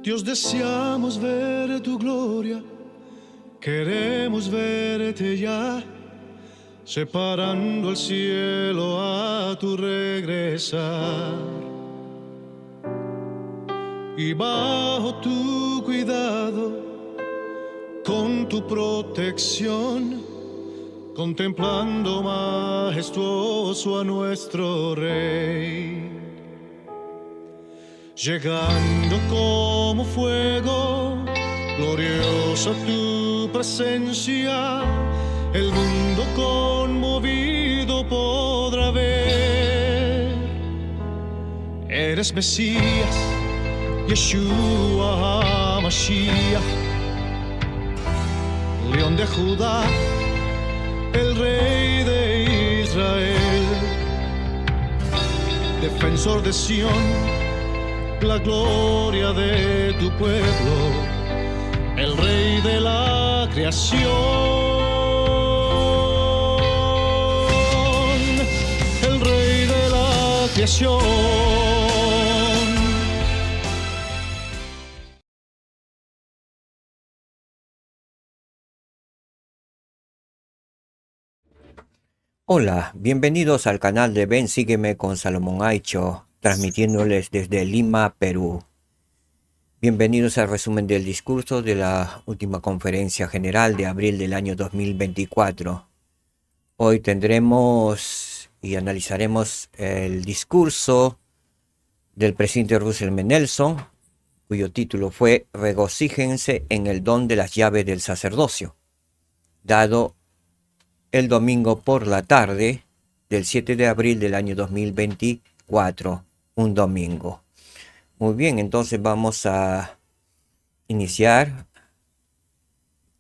Dios, deseamos ver tu gloria, queremos verte ya, separando el cielo a tu regresar. Y bajo tu cuidado, con tu protección, contemplando majestuoso a nuestro Rey. Llegando como fuego, gloriosa tu presencia, el mundo conmovido podrá ver. Eres Mesías, Yeshua HaMashiach, León de Judá, el Rey de Israel, defensor de Sión, la gloria de tu pueblo, el Rey de la creación, el Rey de la creación. Hola, bienvenidos al canal de Ven Sígueme con Salomón Aicho, transmitiéndoles desde Lima, Perú. Bienvenidos al resumen del discurso de la última conferencia general de abril del año 2024. Hoy tendremos y analizaremos el discurso del presidente Russell M. Nelson, cuyo título fue Regocíjense en el don de las llaves del sacerdocio, dado el domingo por la tarde del 7 de abril del año 2024, un domingo. Muy bien, entonces vamos a iniciar.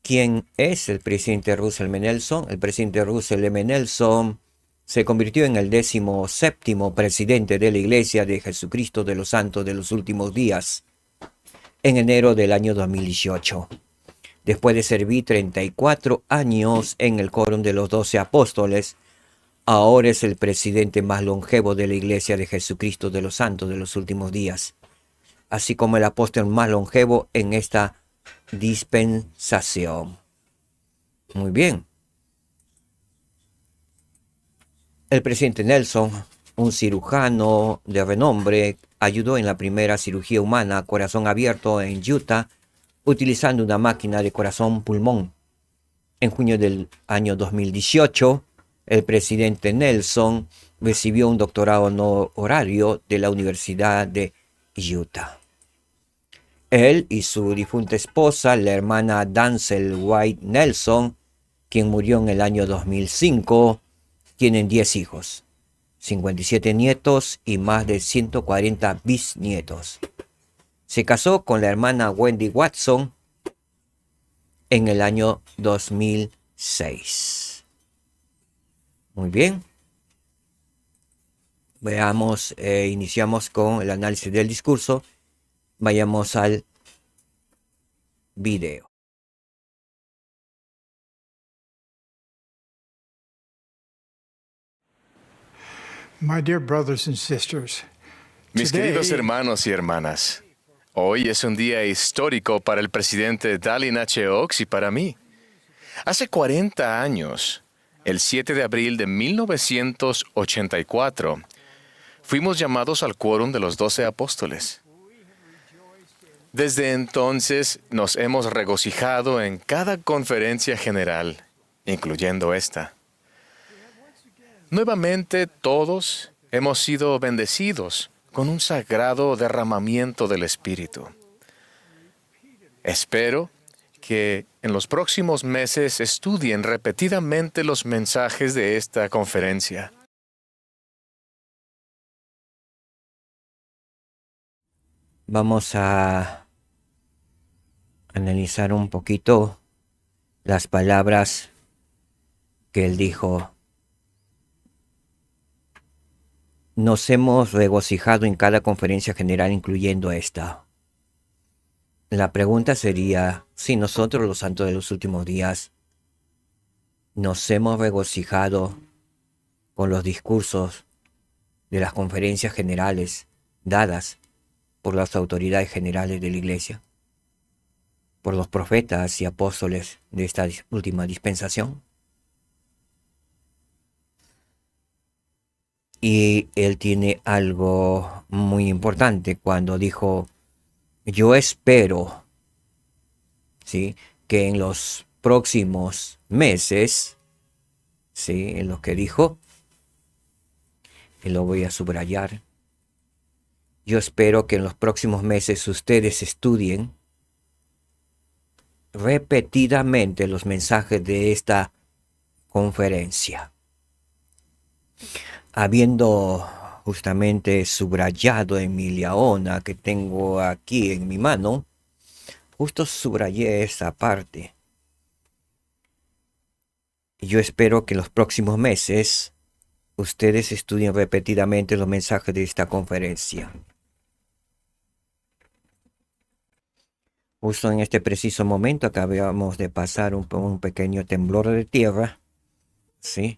¿Quién es el presidente Russell M. Nelson? El presidente Russell M. Nelson se convirtió en el 17º presidente de la Iglesia de Jesucristo de los Santos de los Últimos Días en enero del año 2018. Después de servir 34 años en el Quórum de los 12 Apóstoles, ahora es el presidente más longevo de la Iglesia de Jesucristo de los Santos de los Últimos Días, así como el apóstol más longevo en esta dispensación. Muy bien. El presidente Nelson, un cirujano de renombre, ayudó en la primera cirugía humana a corazón abierto en Utah, utilizando una máquina de corazón-pulmón. En junio del año 2018, el presidente Nelson recibió un doctorado honorario de la Universidad de Utah. Él y su difunta esposa, la hermana Dancel White Nelson, quien murió en el año 2005, tienen 10 hijos, 57 nietos y más de 140 bisnietos. Se casó con la hermana Wendy Watson en el año 2006. Muy bien. Veamos, iniciamos con el análisis del discurso. Vayamos al video. My dear brothers and sisters, Mis queridos hermanos y hermanas, hoy es un día histórico para el presidente Dallin H. Oaks y para mí. Hace 40 años, el 7 de abril de 1984, fuimos llamados al Quórum de los 12 Apóstoles. Desde entonces nos hemos regocijado en cada conferencia general, incluyendo esta. Nuevamente todos hemos sido bendecidos con un sagrado derramamiento del Espíritu. Espero que en los próximos meses estudien repetidamente los mensajes de esta conferencia. Vamos a analizar un poquito las palabras que él dijo. Nos hemos regocijado en cada conferencia general, incluyendo esta. La pregunta sería, si nosotros, los santos de los últimos días, nos hemos regocijado con los discursos de las conferencias generales dadas por las autoridades generales de la iglesia, por los profetas y apóstoles de esta última dispensación. Y él tiene algo muy importante cuando dijo, yo espero, ¿sí?, que en los próximos meses, ¿sí?, en lo que dijo, y lo voy a subrayar, yo espero que en los próximos meses ustedes estudien repetidamente los mensajes de esta conferencia. Habiendo justamente subrayado en mi leona que tengo aquí en mi mano, justo subrayé esa parte. Yo espero que en los próximos meses ustedes estudien repetidamente los mensajes de esta conferencia. Justo en este preciso momento acabamos de pasar un pequeño temblor de tierra, ¿sí?,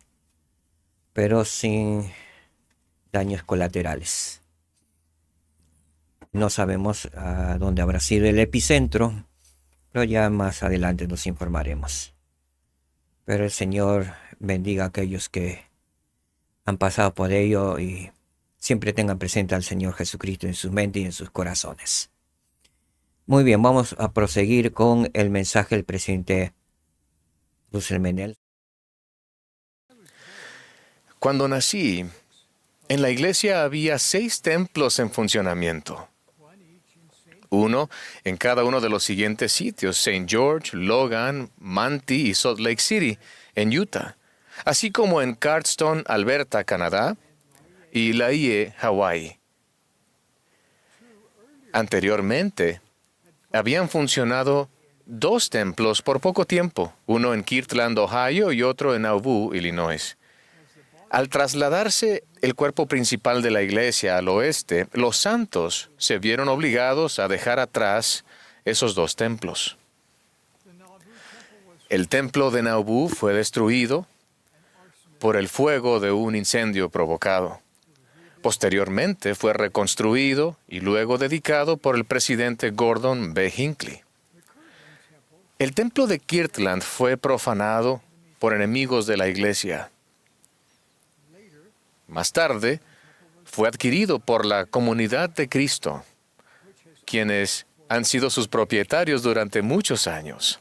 pero sin daños colaterales. No sabemos a dónde habrá sido el epicentro, pero ya más adelante nos informaremos. Pero el Señor bendiga a aquellos que han pasado por ello y siempre tengan presente al Señor Jesucristo en sus mentes y en sus corazones. Muy bien, vamos a proseguir con el mensaje del presidente Russell M. Nelson. Cuando nací, en la iglesia había 6 templos en funcionamiento. Uno en cada uno de los siguientes sitios: St. George, Logan, Manti y Salt Lake City, en Utah, así como en Cardston, Alberta, Canadá, y Laie, Hawái. Anteriormente, habían funcionado 2 templos por poco tiempo, uno en Kirtland, Ohio, y otro en Nauvoo, Illinois. Al trasladarse el cuerpo principal de la iglesia al oeste, los santos se vieron obligados a dejar atrás esos 2 templos. El templo de Nauvoo fue destruido por el fuego de un incendio provocado. Posteriormente fue reconstruido y luego dedicado por el presidente Gordon B. Hinckley. El templo de Kirtland fue profanado por enemigos de la iglesia. Más tarde, fue adquirido por la Comunidad de Cristo, quienes han sido sus propietarios durante muchos años.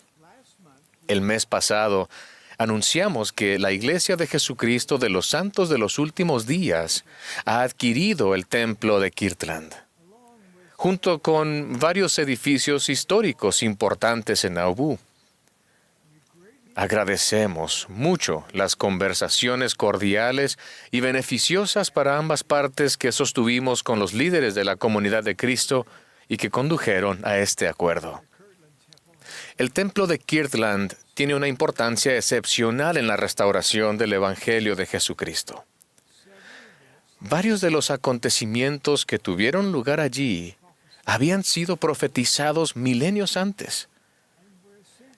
El mes pasado, anunciamos que la Iglesia de Jesucristo de los Santos de los Últimos Días ha adquirido el templo de Kirtland, junto con varios edificios históricos importantes en Nauvoo. Agradecemos mucho las conversaciones cordiales y beneficiosas para ambas partes que sostuvimos con los líderes de la Comunidad de Cristo y que condujeron a este acuerdo. El templo de Kirtland tiene una importancia excepcional en la restauración del Evangelio de Jesucristo. Varios de los acontecimientos que tuvieron lugar allí habían sido profetizados milenios antes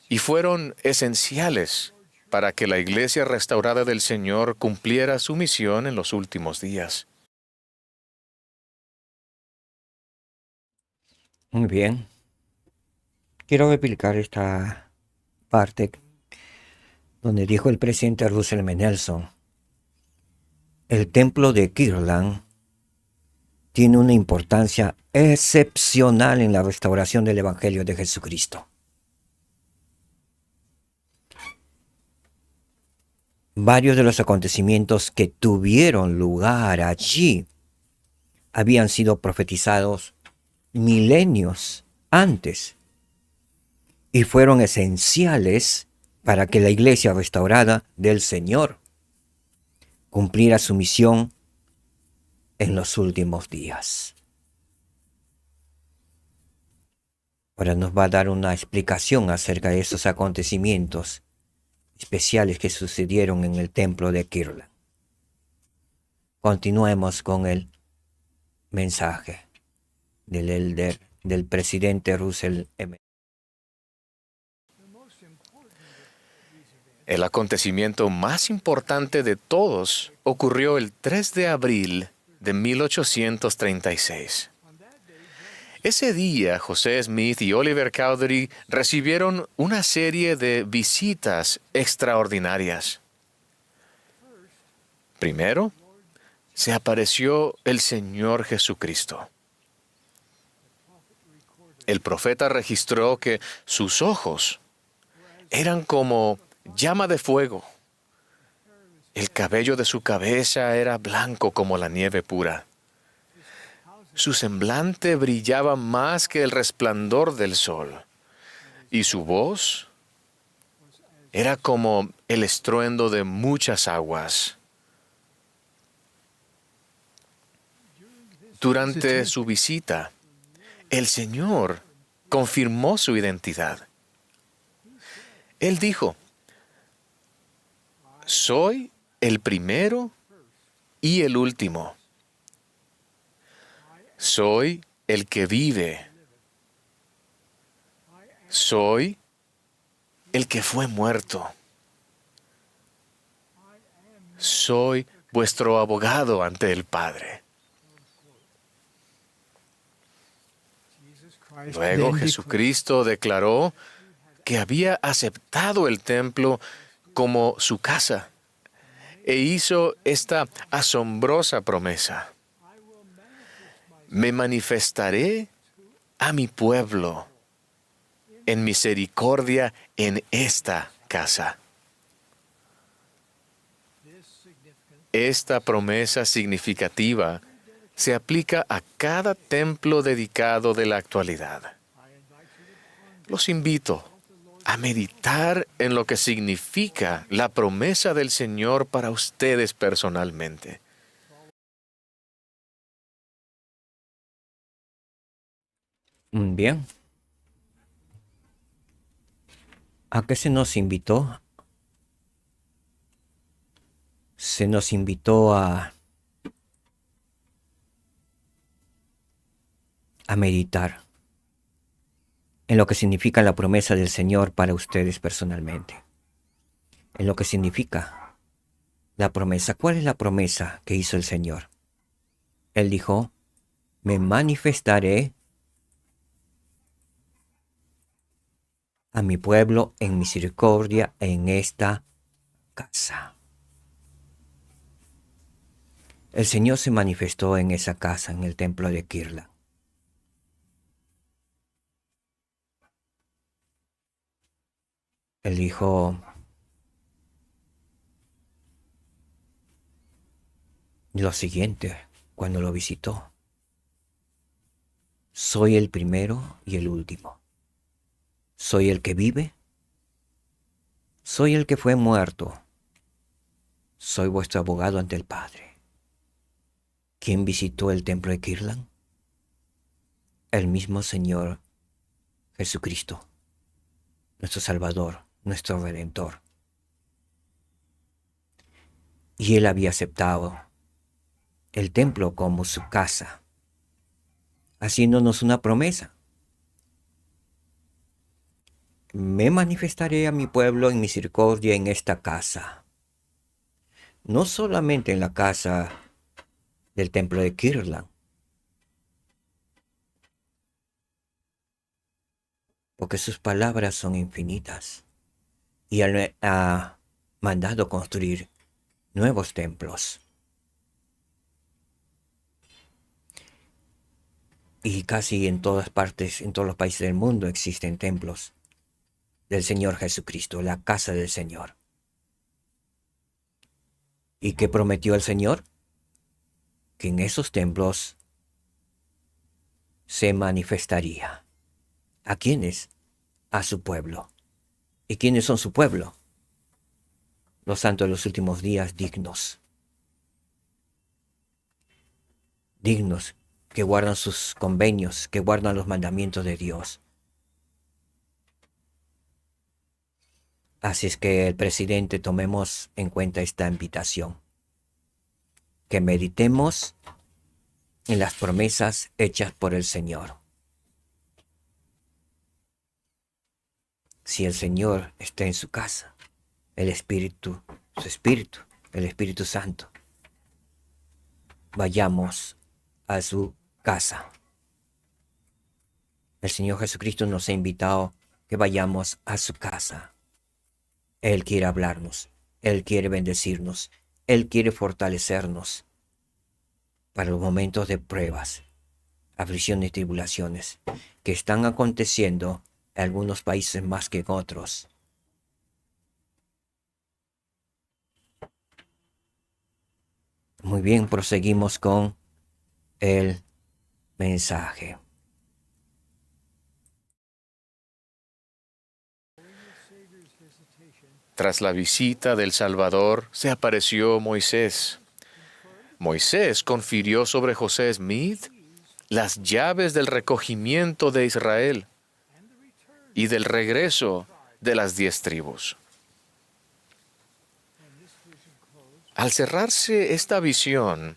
y fueron esenciales para que la iglesia restaurada del Señor cumpliera su misión en los últimos días. Muy bien. Quiero replicar esta parte donde dijo el presidente Russell M. Nelson: el templo de Kirtland tiene una importancia excepcional en la restauración del Evangelio de Jesucristo. Varios de los acontecimientos que tuvieron lugar allí habían sido profetizados milenios antes y fueron esenciales para que la iglesia restaurada del Señor cumpliera su misión en los últimos días. Ahora nos va a dar una explicación acerca de esos acontecimientos especiales que sucedieron en el templo de Kirtland. Continuemos con el mensaje del presidente Russell M. El acontecimiento más importante de todos ocurrió el 3 de abril de 1836. Ese día, José Smith y Oliver Cowdery recibieron una serie de visitas extraordinarias. Primero, se apareció el Señor Jesucristo. El profeta registró que sus ojos eran como llama de fuego. El cabello de su cabeza era blanco como la nieve pura. Su semblante brillaba más que el resplandor del sol, y su voz era como el estruendo de muchas aguas. Durante su visita, el Señor confirmó su identidad. Él dijo: soy el primero y el último. Soy el que vive. Soy el que fue muerto. Soy vuestro abogado ante el Padre. Luego Jesucristo declaró que había aceptado el templo como su casa e hizo esta asombrosa promesa: me manifestaré a mi pueblo en misericordia en esta casa. Esta promesa significativa se aplica a cada templo dedicado de la actualidad. Los invito a meditar en lo que significa la promesa del Señor para ustedes personalmente. Bien. ¿A qué se nos invitó? Se nos invitó a meditar en lo que significa la promesa del Señor para ustedes personalmente. En lo que significa la promesa. ¿Cuál es la promesa que hizo el Señor? Él dijo: me manifestaré a mi pueblo en misericordia en esta casa. El Señor se manifestó en esa casa, en el templo de Kirtland. Él dijo lo siguiente cuando lo visitó: soy el primero y el último. Soy el que vive. Soy el que fue muerto. Soy vuestro abogado ante el Padre. ¿Quién visitó el templo de Kirtland? El mismo Señor Jesucristo, nuestro Salvador, nuestro Redentor. Y Él había aceptado el templo como su casa, haciéndonos una promesa: me manifestaré a mi pueblo en misericordia en esta casa. No solamente en la casa del templo de Kirtland, porque sus palabras son infinitas, y Él ha mandado construir nuevos templos. Y casi en todas partes, en todos los países del mundo existen templos del Señor Jesucristo, la casa del Señor. ¿Y qué prometió el Señor? Que en esos templos se manifestaría. ¿A quiénes? A su pueblo. ¿Y quiénes son su pueblo? Los santos de los últimos días, dignos. Dignos, que guardan sus convenios, que guardan los mandamientos de Dios. Así es que el presidente, tomemos en cuenta esta invitación. Que meditemos en las promesas hechas por el Señor. Si el Señor está en su casa, el Espíritu, su Espíritu, el Espíritu Santo, vayamos a su casa. El Señor Jesucristo nos ha invitado que vayamos a su casa. Él quiere hablarnos, Él quiere bendecirnos, Él quiere fortalecernos para los momentos de pruebas, aflicciones y tribulaciones que están aconteciendo en algunos países más que en otros. Muy bien, proseguimos con el mensaje. Tras la visita del Salvador, se apareció Moisés. Moisés confirió sobre José Smith las llaves del recogimiento de Israel y del regreso de las 10 tribus. Al cerrarse esta visión,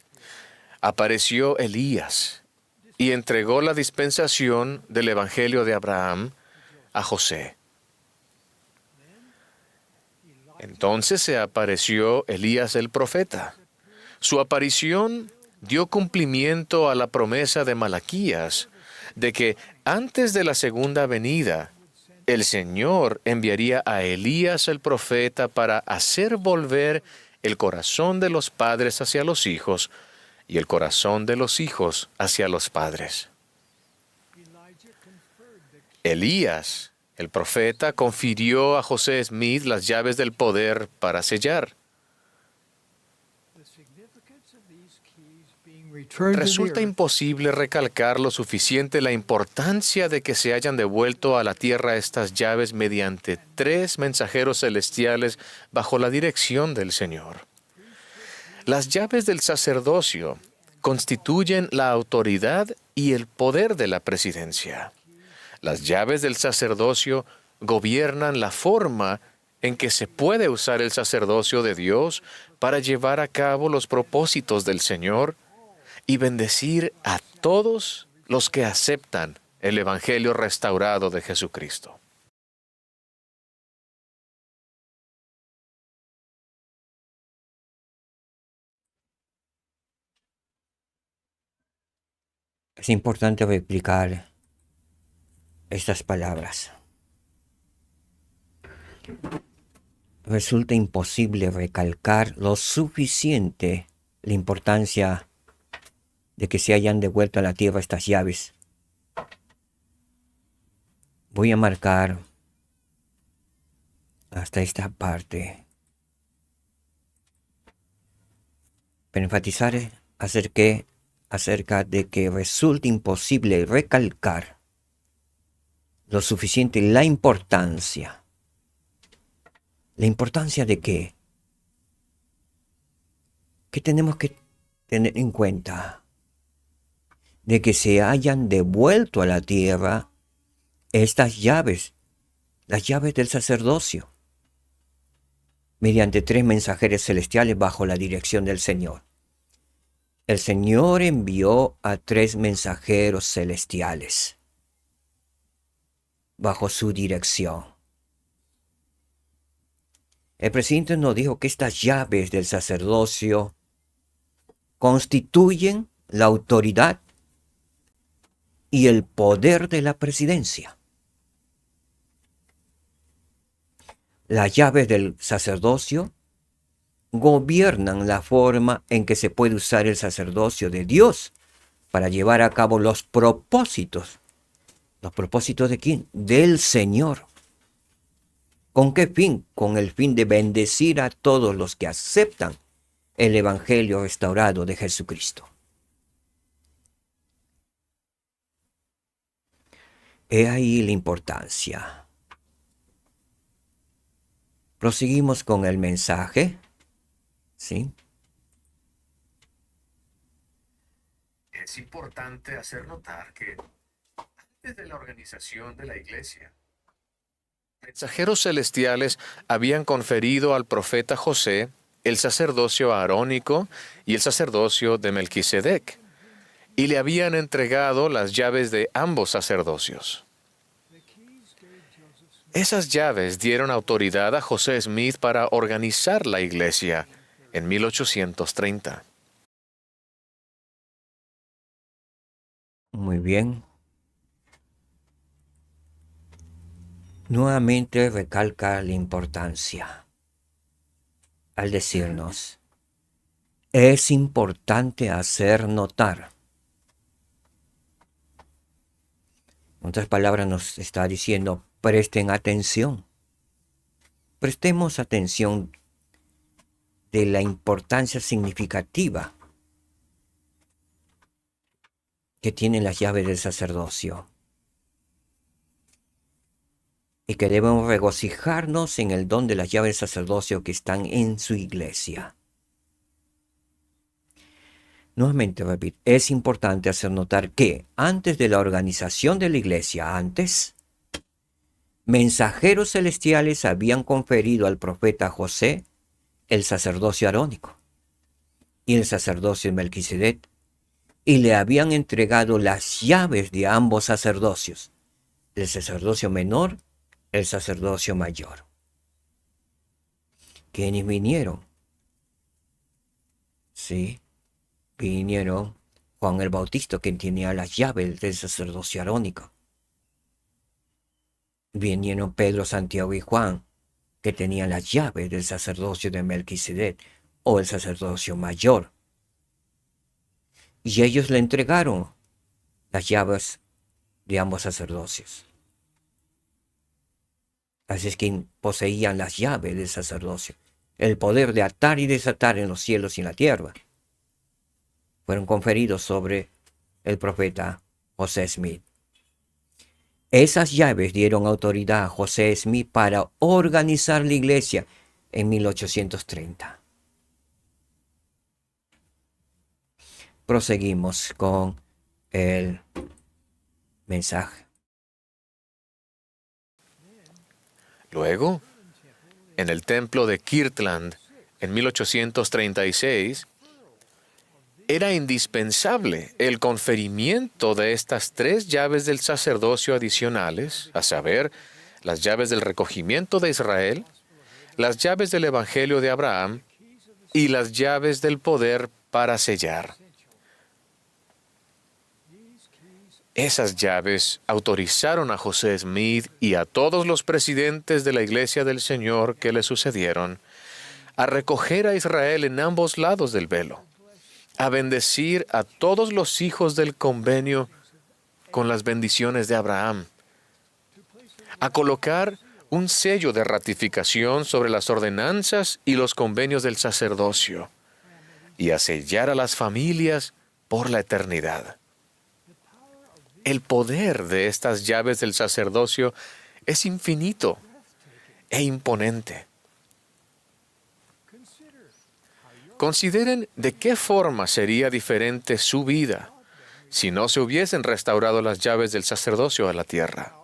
apareció Elías y entregó la dispensación del Evangelio de Abraham a José. Entonces se apareció Elías el profeta. Su aparición dio cumplimiento a la promesa de Malaquías de que antes de la segunda venida, el Señor enviaría a Elías el profeta para hacer volver el corazón de los padres hacia los hijos y el corazón de los hijos hacia los padres. Elías, el profeta, confirió a José Smith las llaves del poder para sellar. Resulta imposible recalcar lo suficiente la importancia de que se hayan devuelto a la tierra estas llaves mediante 3 mensajeros celestiales bajo la dirección del Señor. Las llaves del sacerdocio constituyen la autoridad y el poder de la presidencia. Las llaves del sacerdocio gobiernan la forma en que se puede usar el sacerdocio de Dios para llevar a cabo los propósitos del Señor y bendecir a todos los que aceptan el Evangelio restaurado de Jesucristo. Es importante replicar estas palabras. Resulta imposible recalcar lo suficiente la importancia de que se hayan devuelto a la tierra estas llaves. Voy a marcar hasta esta parte para enfatizar acerca de que resulta imposible recalcar lo suficiente la importancia. ¿La importancia de qué? ¿Qué tenemos que tener en cuenta? De que se hayan devuelto a la tierra estas llaves, las llaves del sacerdocio, mediante 3 mensajeros celestiales bajo la dirección del Señor. El Señor envió a 3 mensajeros celestiales bajo su dirección. El presidente nos dijo que estas llaves del sacerdocio constituyen la autoridad y el poder de la presidencia. Las llaves del sacerdocio gobiernan la forma en que se puede usar el sacerdocio de Dios para llevar a cabo los propósitos. ¿Los propósitos de quién? Del Señor. ¿Con qué fin? Con el fin de bendecir a todos los que aceptan el Evangelio restaurado de Jesucristo. He ahí la importancia. Proseguimos con el mensaje. ¿Sí? Es importante hacer notar que antes de la organización de la iglesia, mensajeros celestiales habían conferido al profeta José el sacerdocio arónico y el sacerdocio de Melquisedec, y le habían entregado las llaves de ambos sacerdocios. Esas llaves dieron autoridad a José Smith para organizar la iglesia en 1830. Muy bien. nuevamente recalca la importancia al decirnos, es importante hacer notar. En otras palabras nos está diciendo, presten atención. Prestemos atención de la importancia significativa que tienen las llaves del sacerdocio. Y que debemos regocijarnos en el don de las llaves del sacerdocio que están en su iglesia. Nuevamente repito, es importante hacer notar que antes de la organización de la iglesia, mensajeros celestiales habían conferido al profeta José el sacerdocio arónico y el sacerdocio de Melquisedec, y le habían entregado las llaves de ambos sacerdocios, el sacerdocio menor, el sacerdocio mayor. ¿Quiénes vinieron? Sí, vinieron Juan el Bautista, quien tenía las llaves del sacerdocio arónico. Vinieron Pedro, Santiago y Juan, que tenían las llaves del sacerdocio de Melquisedec o el sacerdocio mayor. Y ellos le entregaron las llaves de ambos sacerdocios. Así es que poseían las llaves del sacerdocio, el poder de atar y desatar en los cielos y en la tierra. Fueron conferidos sobre el profeta José Smith. Esas llaves dieron autoridad a José Smith para organizar la iglesia en 1830. Proseguimos con el mensaje. Luego, en el templo de Kirtland, en 1836, era indispensable el conferimiento de estas 3 llaves del sacerdocio adicionales, a saber, las llaves del recogimiento de Israel, las llaves del Evangelio de Abraham y las llaves del poder para sellar. Esas llaves autorizaron a José Smith y a todos los presidentes de la Iglesia del Señor que le sucedieron a recoger a Israel en ambos lados del velo, a bendecir a todos los hijos del convenio con las bendiciones de Abraham, a colocar un sello de ratificación sobre las ordenanzas y los convenios del sacerdocio, y a sellar a las familias por la eternidad. El poder de estas llaves del sacerdocio es infinito e imponente. Consideren de qué forma sería diferente su vida si no se hubiesen restaurado las llaves del sacerdocio a la tierra.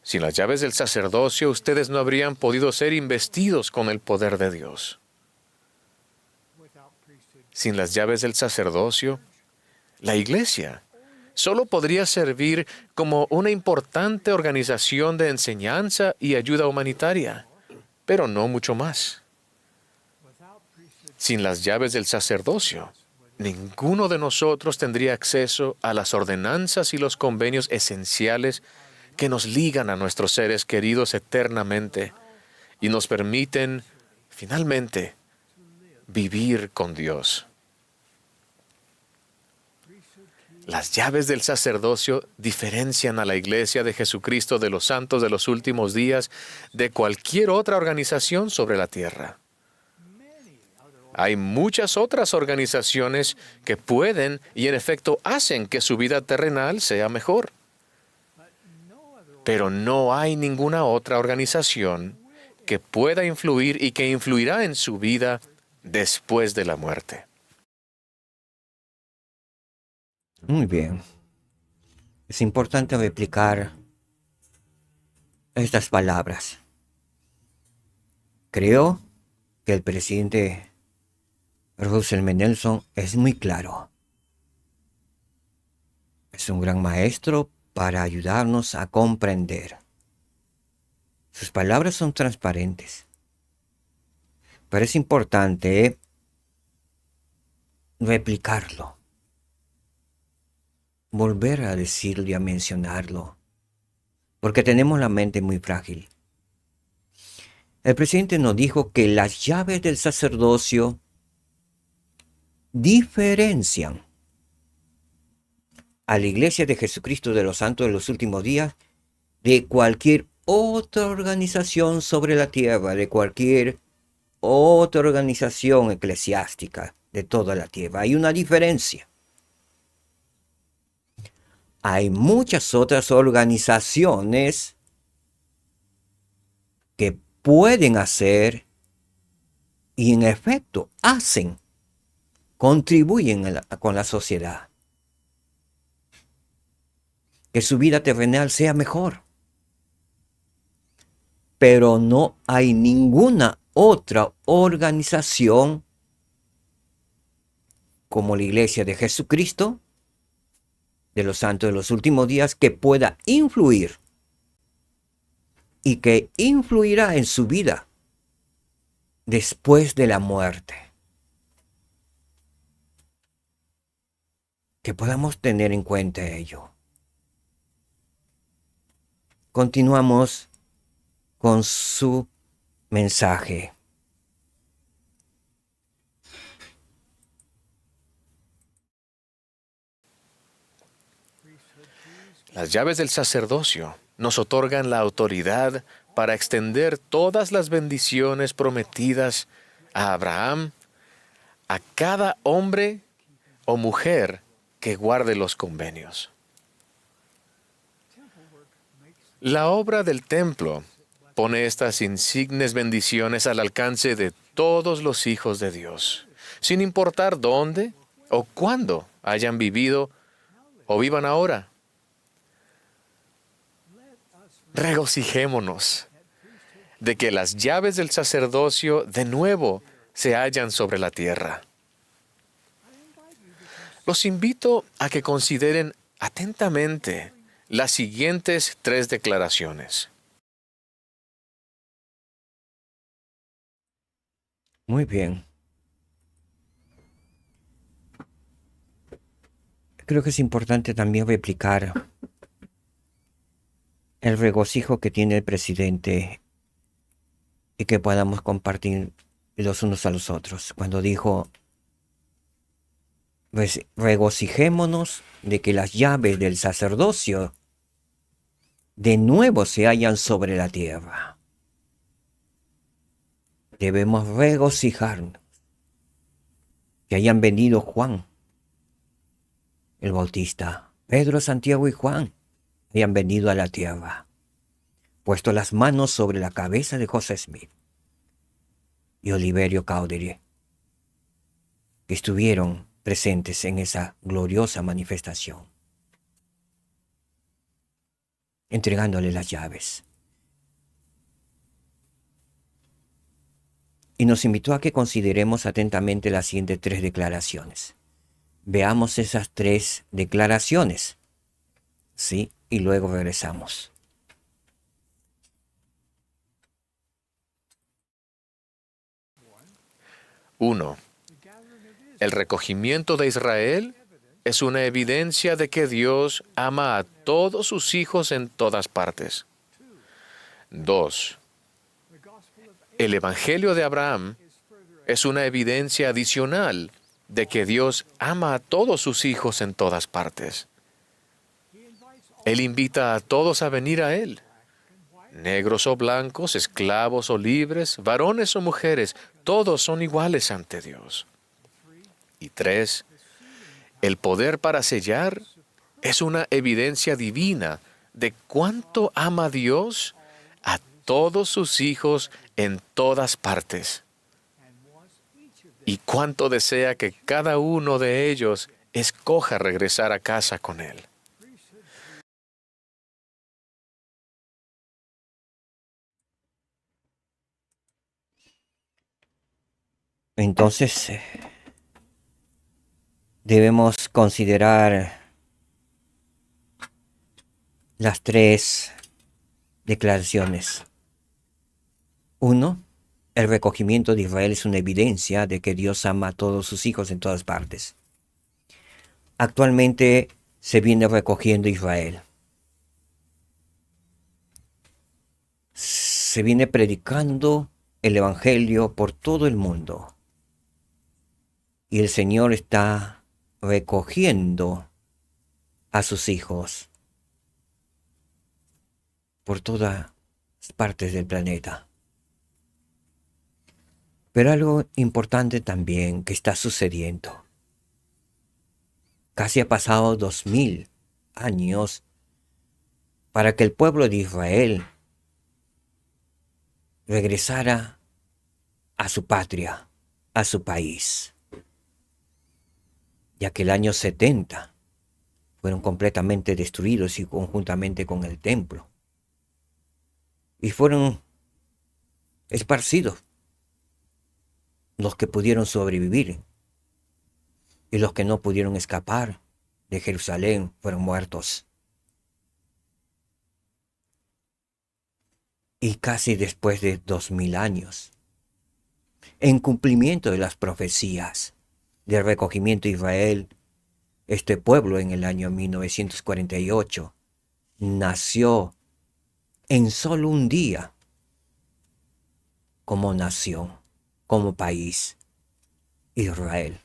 Sin las llaves del sacerdocio, ustedes no habrían podido ser investidos con el poder de Dios. Sin las llaves del sacerdocio, la iglesia solo podría servir como una importante organización de enseñanza y ayuda humanitaria, pero no mucho más. Sin las llaves del sacerdocio, ninguno de nosotros tendría acceso a las ordenanzas y los convenios esenciales que nos ligan a nuestros seres queridos eternamente y nos permiten, finalmente, vivir con Dios. Las llaves del sacerdocio diferencian a la Iglesia de Jesucristo de los santos de los últimos días de cualquier otra organización sobre la tierra. Hay muchas otras organizaciones que pueden y en efecto hacen que su vida terrenal sea mejor. Pero no hay ninguna otra organización que pueda influir y que influirá en su vida después de la muerte. Muy bien. Es importante replicar estas palabras. Creo que el presidente Russell M. Nelson es muy claro. Es un gran maestro para ayudarnos a comprender. Sus palabras son transparentes. Pero es importante replicarlo. Volver a decirlo y a mencionarlo, porque tenemos la mente muy frágil. El presidente nos dijo que las llaves del sacerdocio diferencian a la Iglesia de Jesucristo de los Santos de los Últimos Días de cualquier otra organización sobre la tierra, de cualquier otra organización eclesiástica de toda la tierra. Hay una diferencia. Hay muchas otras organizaciones que pueden hacer y en efecto hacen, contribuyen con la sociedad. Que su vida terrenal sea mejor. Pero no hay ninguna otra organización como la Iglesia de Jesucristo de los Santos de los Últimos Días que pueda influir y que influirá en su vida después de la muerte. Que podamos tener en cuenta ello. Continuamos con su mensaje. Las llaves del sacerdocio nos otorgan la autoridad para extender todas las bendiciones prometidas a Abraham, a cada hombre o mujer que guarde los convenios. La obra del templo pone estas insignes bendiciones al alcance de todos los hijos de Dios, sin importar dónde o cuándo hayan vivido o vivan ahora. Regocijémonos de que las llaves del sacerdocio de nuevo se hallan sobre la tierra. Los invito a que consideren atentamente las siguientes 3 declaraciones. Muy bien. Creo que es importante también replicar el regocijo que tiene el presidente y que podamos compartir los unos a los otros. Cuando dijo, regocijémonos de que las llaves del sacerdocio de nuevo se hallan sobre la tierra. Debemos regocijarnos que hayan venido Juan, el Bautista, Pedro, Santiago y Juan, hayan venido a la tierra, puesto las manos sobre la cabeza de José Smith y Oliverio Cowdery, que estuvieron presentes en esa gloriosa manifestación, entregándole las llaves. Y nos invitó a que consideremos atentamente las siguientes 3 declaraciones. Veamos esas 3 declaraciones, ¿sí? Y luego regresamos. 1. El recogimiento de Israel es una evidencia de que Dios ama a todos sus hijos en todas partes. 2. El Evangelio de Abraham es una evidencia adicional de que Dios ama a todos sus hijos en todas partes. Él invita a todos a venir a Él, negros o blancos, esclavos o libres, varones o mujeres, todos son iguales ante Dios. Y 3. El poder para sellar es una evidencia divina de cuánto ama Dios a todos sus hijos en todas partes y cuánto desea que cada uno de ellos escoja regresar a casa con Él. Entonces, debemos considerar las 3 declaraciones. 1. El recogimiento de Israel es una evidencia de que Dios ama a todos sus hijos en todas partes. Actualmente se viene recogiendo Israel. se viene predicando el Evangelio por todo el mundo. Y el Señor está recogiendo a sus hijos por todas partes del planeta. Pero algo importante también que está sucediendo. Casi ha pasado 2000 años para que el pueblo de Israel regresara a su patria, a su país. Ya que el año 70 fueron completamente destruidos y conjuntamente con el templo. Y fueron esparcidos los que pudieron sobrevivir. Y los que no pudieron escapar de Jerusalén fueron muertos. Y casi después de 2000 años, en cumplimiento de las profecías del recogimiento de Israel, este pueblo en el año 1948 nació en solo un día como nación, como país, Israel.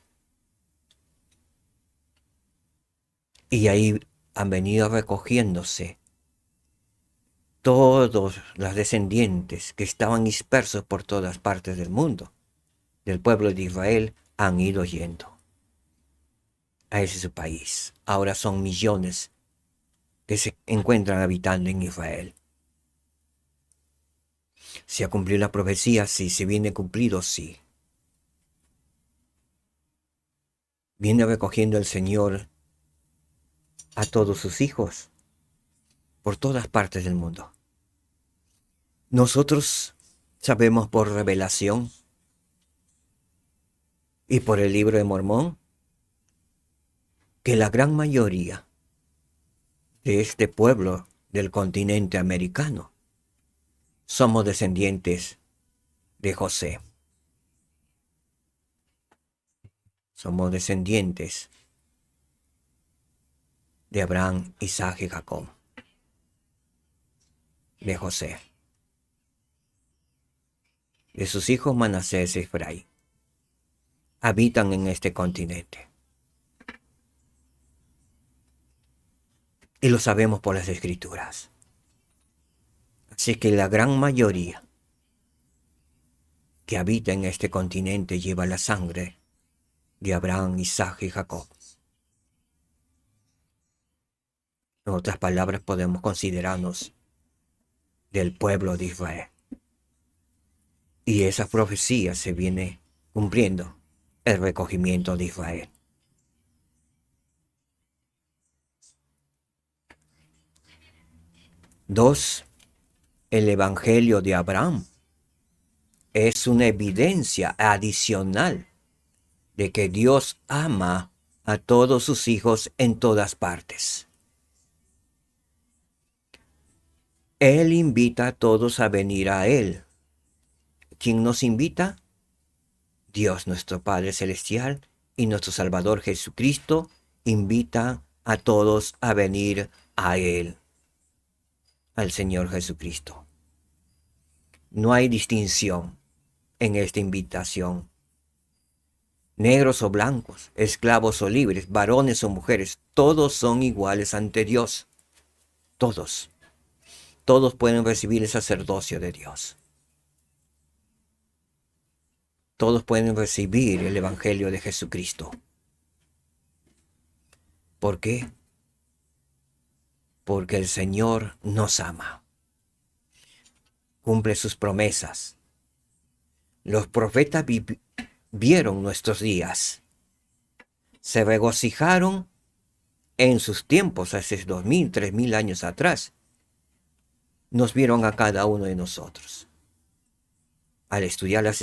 Y ahí han venido recogiéndose todos los descendientes que estaban dispersos por todas partes del mundo, del pueblo de Israel, han ido yendo a ese su país. Ahora son millones que se encuentran habitando en Israel. ¿Se ha cumplido la profecía? Sí. ¿Se viene cumplido? Sí. Viene recogiendo el Señor a todos sus hijos por todas partes del mundo. Nosotros sabemos por revelación y por el libro de Mormón que la gran mayoría de este pueblo del continente americano somos descendientes de José. Somos descendientes de Abraham, Isaac y Jacob, de José, de sus hijos Manasés y Efraín. Habitan en este continente. Y lo sabemos por las Escrituras. Así que la gran mayoría que habita en este continente lleva la sangre de Abraham, Isaac y Jacob. En otras palabras, podemos considerarnos del pueblo de Israel. Y esa profecía se viene cumpliendo, el recogimiento de Israel. Dos, el Evangelio de Abraham es una evidencia adicional de que Dios ama a todos sus hijos en todas partes. Él invita a todos a venir a Él. ¿Quién nos invita? Dios nuestro Padre Celestial y nuestro Salvador Jesucristo invita a todos a venir a Él, al Señor Jesucristo. No hay distinción en esta invitación. Negros o blancos, esclavos o libres, varones o mujeres, todos son iguales ante Dios. Todos. Todos pueden recibir el sacerdocio de Dios. Todos pueden recibir el Evangelio de Jesucristo. ¿Por qué? Porque el Señor nos ama. Cumple sus promesas. Los profetas vieron nuestros días. Se regocijaron en sus tiempos, hace 2000, 3000 años atrás. Nos vieron a cada uno de nosotros. Al estudiar las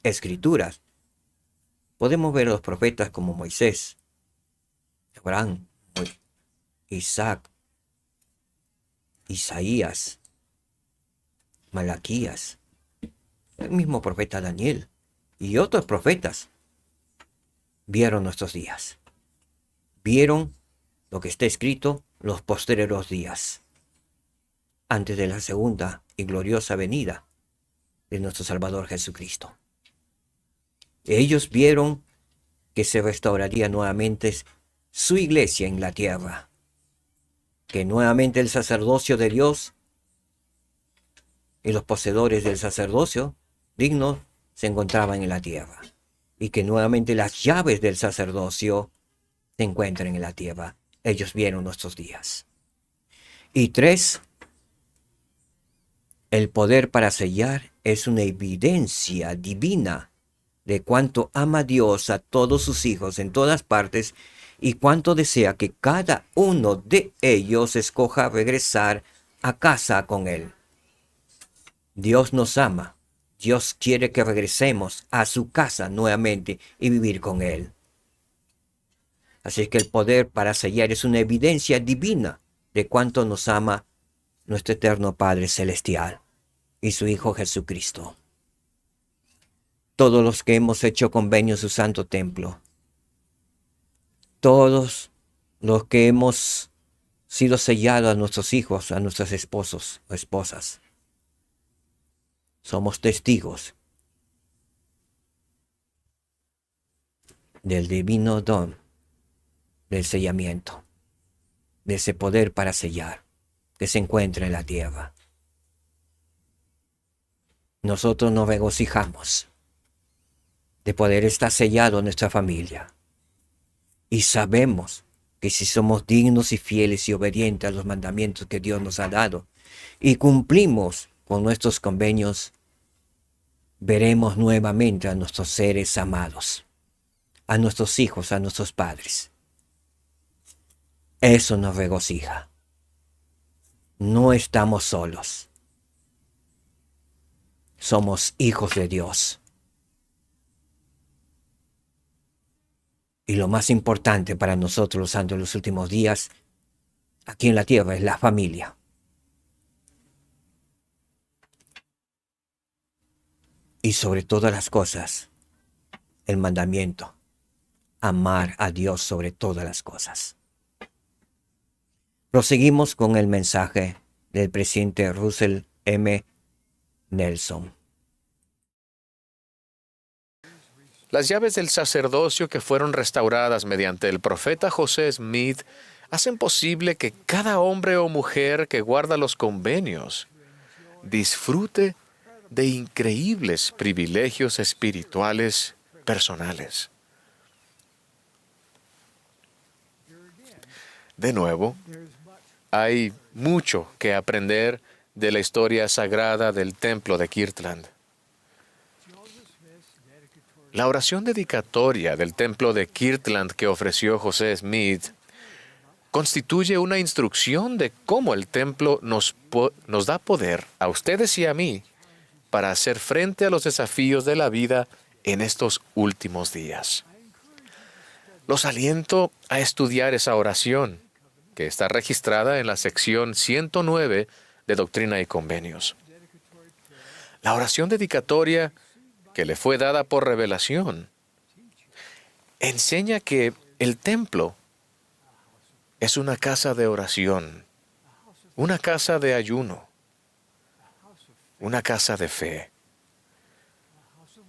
escrituras, podemos ver a los profetas como Moisés, Abraham, Isaac, Isaías, Malaquías, el mismo profeta Daniel y otros profetas vieron nuestros días. Vieron lo que está escrito, los postreros días, antes de la segunda y gloriosa venida de nuestro Salvador Jesucristo. Ellos vieron que se restauraría nuevamente su iglesia en la tierra, que nuevamente el sacerdocio de Dios y los poseedores del sacerdocio digno se encontraban en la tierra, y que nuevamente las llaves del sacerdocio se encuentran en la tierra. Ellos vieron nuestros días. Y 3, el poder para sellar es una evidencia divina de cuánto ama Dios a todos sus hijos en todas partes y cuánto desea que cada uno de ellos escoja regresar a casa con Él. Dios nos ama. Dios quiere que regresemos a su casa nuevamente y vivir con Él. Así que el poder para sellar es una evidencia divina de cuánto nos ama nuestro eterno Padre Celestial y su Hijo Jesucristo. Todos los que hemos hecho convenio en su santo templo, todos los que hemos sido sellados a nuestros hijos, a nuestros esposos o esposas, somos testigos del divino don del sellamiento, de ese poder para sellar que se encuentra en la tierra. Nosotros nos regocijamos de poder estar sellado en nuestra familia y sabemos que si somos dignos y fieles y obedientes a los mandamientos que Dios nos ha dado y cumplimos con nuestros convenios, veremos nuevamente a nuestros seres amados, a nuestros hijos, a nuestros padres. Eso nos regocija. No estamos solos. Somos hijos de Dios. Y lo más importante para nosotros los santos en los últimos días, aquí en la tierra, es la familia. Y sobre todas las cosas, el mandamiento, amar a Dios sobre todas las cosas. Proseguimos con el mensaje del presidente Russell M. Nelson. Las llaves del sacerdocio que fueron restauradas mediante el profeta José Smith hacen posible que cada hombre o mujer que guarda los convenios disfrute de increíbles privilegios espirituales personales. De nuevo, hay mucho que aprender de la historia sagrada del templo de Kirtland. La oración dedicatoria del templo de Kirtland que ofreció José Smith constituye una instrucción de cómo el templo nos da poder a ustedes y a mí para hacer frente a los desafíos de la vida en estos últimos días. Los aliento a estudiar esa oración, que está registrada en la sección 109 de Doctrina y Convenios. La oración dedicatoria que le fue dada por revelación enseña que el templo es una casa de oración, una casa de ayuno, una casa de fe,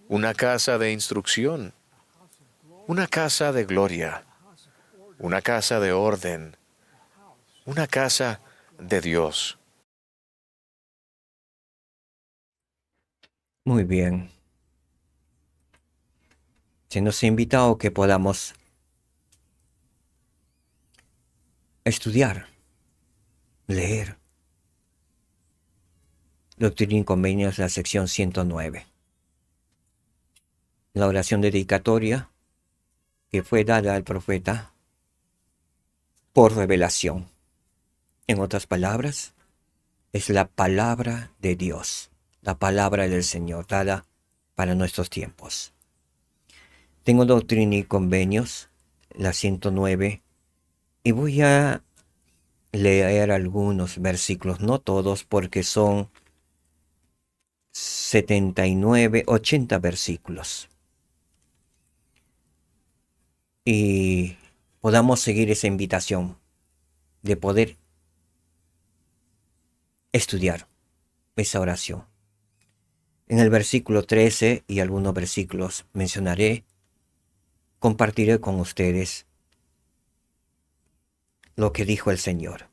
una casa de instrucción, una casa de gloria, una casa de orden, una casa de Dios. Muy bien. Se nos ha invitado que podamos estudiar, leer Doctrina y Convenios, la sección 109. La oración dedicatoria que fue dada al profeta por revelación. En otras palabras, es la palabra de Dios, la palabra del Señor dada para nuestros tiempos. Tengo Doctrina y Convenios, la 109, y voy a leer algunos versículos, no todos, porque son 79, 80 versículos. Y podamos seguir esa invitación de poder estudiar esa oración. En el versículo 13 y algunos versículos compartiré con ustedes lo que dijo el Señor.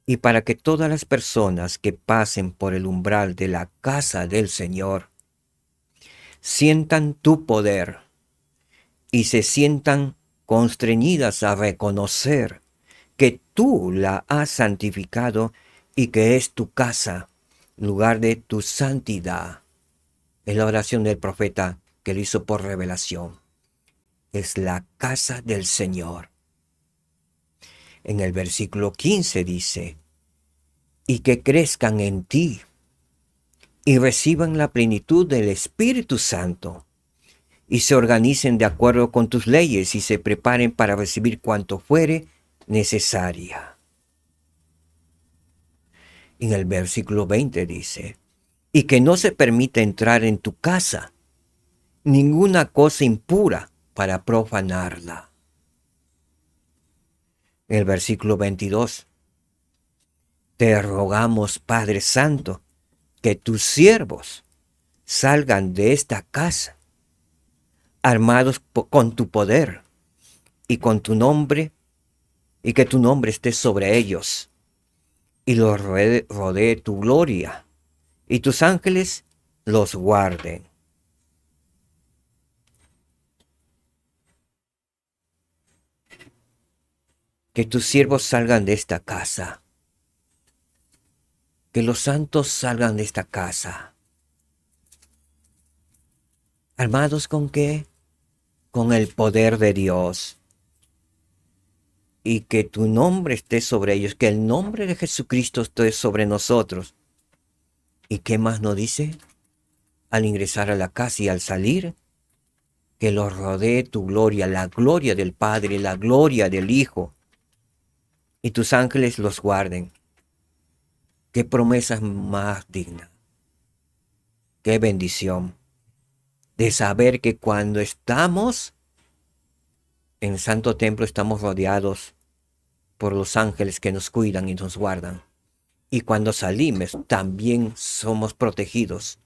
Y para que todas las personas que pasen por el umbral de la casa del Señor sientan tu poder y se sientan constreñidas a reconocer que tú la has santificado y que es tu casa, lugar de tu santidad. Es la oración del profeta que lo hizo por revelación. Es la casa del Señor. En el versículo 15 dice, y que crezcan en ti y reciban la plenitud del Espíritu Santo y se organicen de acuerdo con tus leyes y se preparen para recibir cuanto fuere necesaria. En el versículo 20 dice, y que no se permita entrar en tu casa ninguna cosa impura para profanarla. En el versículo 22, te rogamos, Padre Santo, que tus siervos salgan de esta casa armados con tu poder y con tu nombre, y que tu nombre esté sobre ellos, y los rodee tu gloria, y tus ángeles los guarden. Que tus siervos salgan de esta casa. Que los santos salgan de esta casa. ¿Armados con qué? Con el poder de Dios. Y que tu nombre esté sobre ellos. Que el nombre de Jesucristo esté sobre nosotros. ¿Y qué más nos dice? Al ingresar a la casa y al salir, que los rodee tu gloria, la gloria del Padre, la gloria del Hijo. Y tus ángeles los guarden. Qué promesa más digna. Qué bendición de saber que cuando estamos en el Santo Templo estamos rodeados por los ángeles que nos cuidan y nos guardan. Y cuando salimos también somos protegidos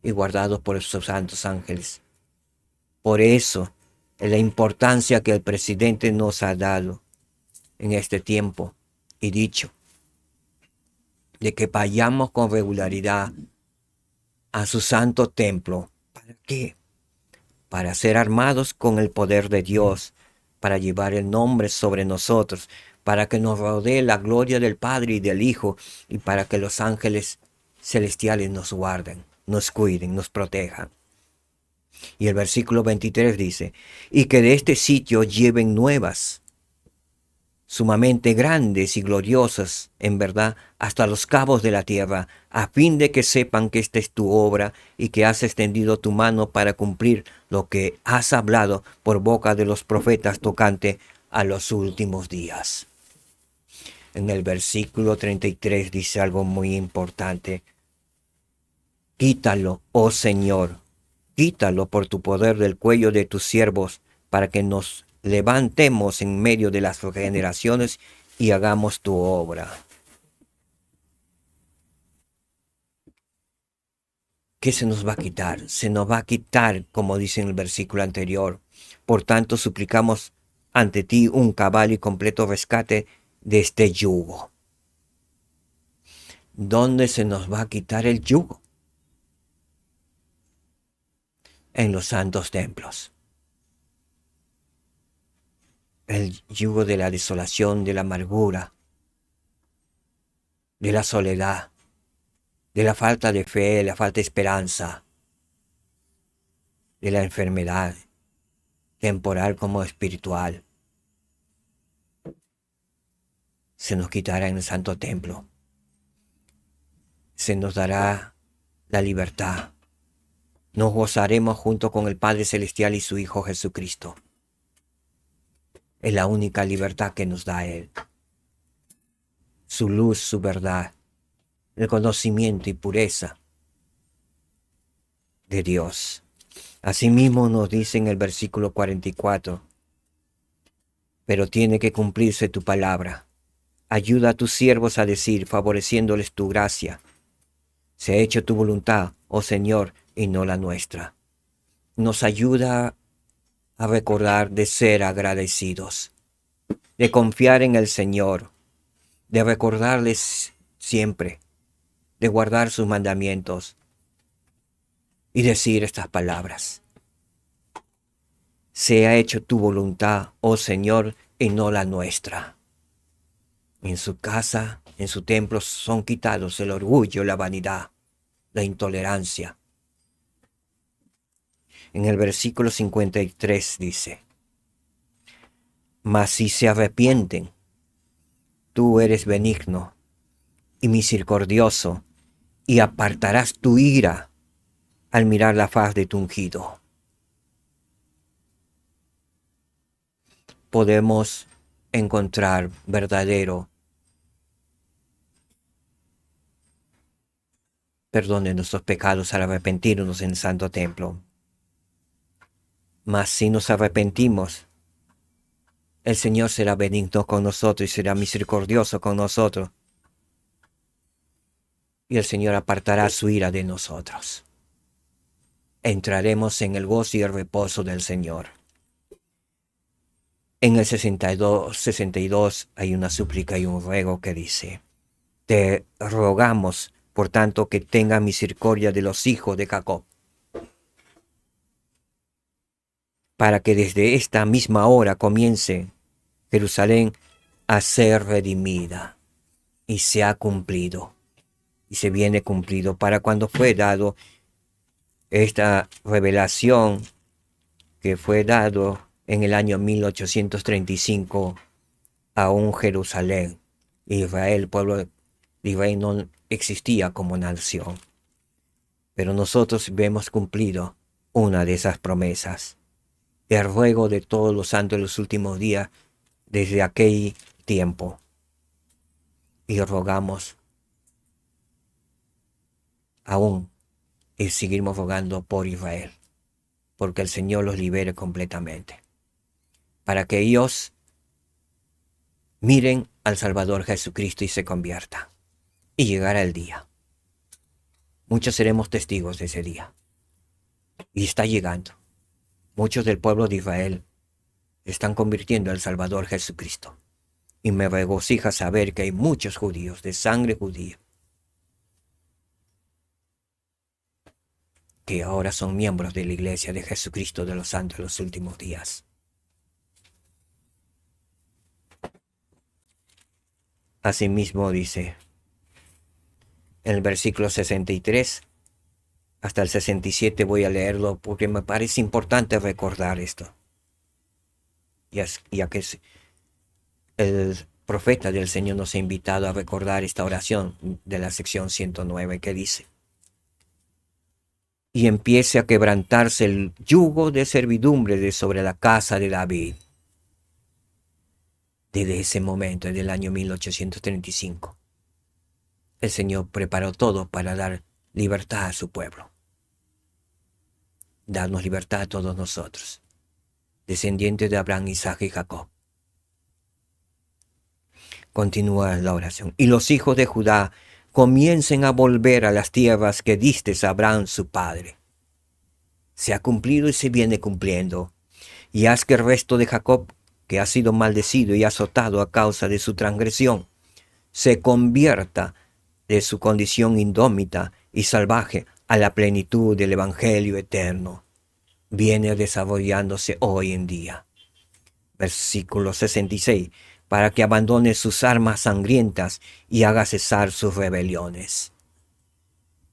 y guardados por esos santos ángeles. Por eso es la importancia que el presidente nos ha dado en este tiempo y dicho de que vayamos con regularidad a su santo templo. ¿Para qué? Para ser armados con el poder de Dios, para llevar el nombre sobre nosotros, para que nos rodee la gloria del Padre y del Hijo, y para que los ángeles celestiales nos guarden, nos cuiden, nos protejan. Y el versículo 23 dice, y que de este sitio lleven nuevas, sumamente grandes y gloriosas, en verdad, hasta los cabos de la tierra, a fin de que sepan que esta es tu obra y que has extendido tu mano para cumplir lo que has hablado por boca de los profetas tocante a los últimos días. En el versículo 33 dice algo muy importante. Quítalo, oh Señor, quítalo por tu poder del cuello de tus siervos, para que nos levantemos en medio de las generaciones y hagamos tu obra. ¿Qué se nos va a quitar? Se nos va a quitar, como dice en el versículo anterior. Por tanto, suplicamos ante ti un cabal y completo rescate de este yugo. ¿Dónde se nos va a quitar el yugo? En los santos templos. El yugo de la desolación, de la amargura, de la soledad, de la falta de fe, la falta de esperanza, de la enfermedad, temporal como espiritual. Se nos quitará en el Santo Templo. Se nos dará la libertad. Nos gozaremos junto con el Padre Celestial y su Hijo Jesucristo. Es la única libertad que nos da Él. Su luz, su verdad, el conocimiento y pureza de Dios. Asimismo nos dice en el versículo 44, pero tiene que cumplirse tu palabra. Ayuda a tus siervos a decir, favoreciéndoles tu gracia, Se ha hecho tu voluntad, oh Señor, y no la nuestra. Nos ayuda a recordar de ser agradecidos, de confiar en el Señor, de recordarles siempre, de guardar sus mandamientos y decir estas palabras. Se ha hecho tu voluntad, oh Señor, y no la nuestra. En su casa, en su templo son quitados el orgullo, la vanidad, la intolerancia. En el versículo 53 dice: mas si se arrepienten, tú eres benigno y misericordioso, y apartarás tu ira al mirar la faz de tu ungido. Podemos encontrar verdadero perdón de nuestros pecados al arrepentirnos en el Santo Templo. Mas si nos arrepentimos, el Señor será benigno con nosotros y será misericordioso con nosotros. Y el Señor apartará su ira de nosotros. Entraremos en el gozo y el reposo del Señor. En el 62 hay una súplica y un ruego que dice: te rogamos, por tanto, que tenga misericordia de los hijos de Jacob, para que desde esta misma hora comience Jerusalén a ser redimida. Y se ha cumplido, y se viene cumplido para cuando fue dado esta revelación, que fue dado en el año 1835 a un Jerusalén. Israel, el pueblo de Israel, no existía como nación. Pero nosotros hemos cumplido una de esas promesas. El ruego de todos los santos en los últimos días, desde aquel tiempo. Y rogamos aún, y seguimos rogando por Israel, porque el Señor los libere completamente, para que ellos miren al Salvador Jesucristo y se conviertan, y llegará el día. Muchos seremos testigos de ese día, y está llegando. Muchos del pueblo de Israel están convirtiendo al Salvador Jesucristo, y me regocija saber que hay muchos judíos de sangre judía que ahora son miembros de la Iglesia de Jesucristo de los Santos en los últimos días. Asimismo dice, en el versículo 63 hasta el 67 voy a leerlo porque me parece importante recordar esto. Ya que el profeta del Señor nos ha invitado a recordar esta oración de la sección 109 que dice: y empiece a quebrantarse el yugo de servidumbre de sobre la casa de David. Desde ese momento, desde el año 1835, el Señor preparó todo para dar libertad a su pueblo. Darnos libertad a todos nosotros, descendientes de Abraham, Isaac y Jacob. Continúa la oración. Y los hijos de Judá comiencen a volver a las tierras que diste a Abraham su padre. Se ha cumplido y se viene cumpliendo. Y haz que el resto de Jacob, que ha sido maldecido y azotado a causa de su transgresión, se convierta de su condición indómita y salvaje a la plenitud del Evangelio eterno. Viene desarrollándose hoy en día. Versículo 66. Para que abandone sus armas sangrientas y haga cesar sus rebeliones.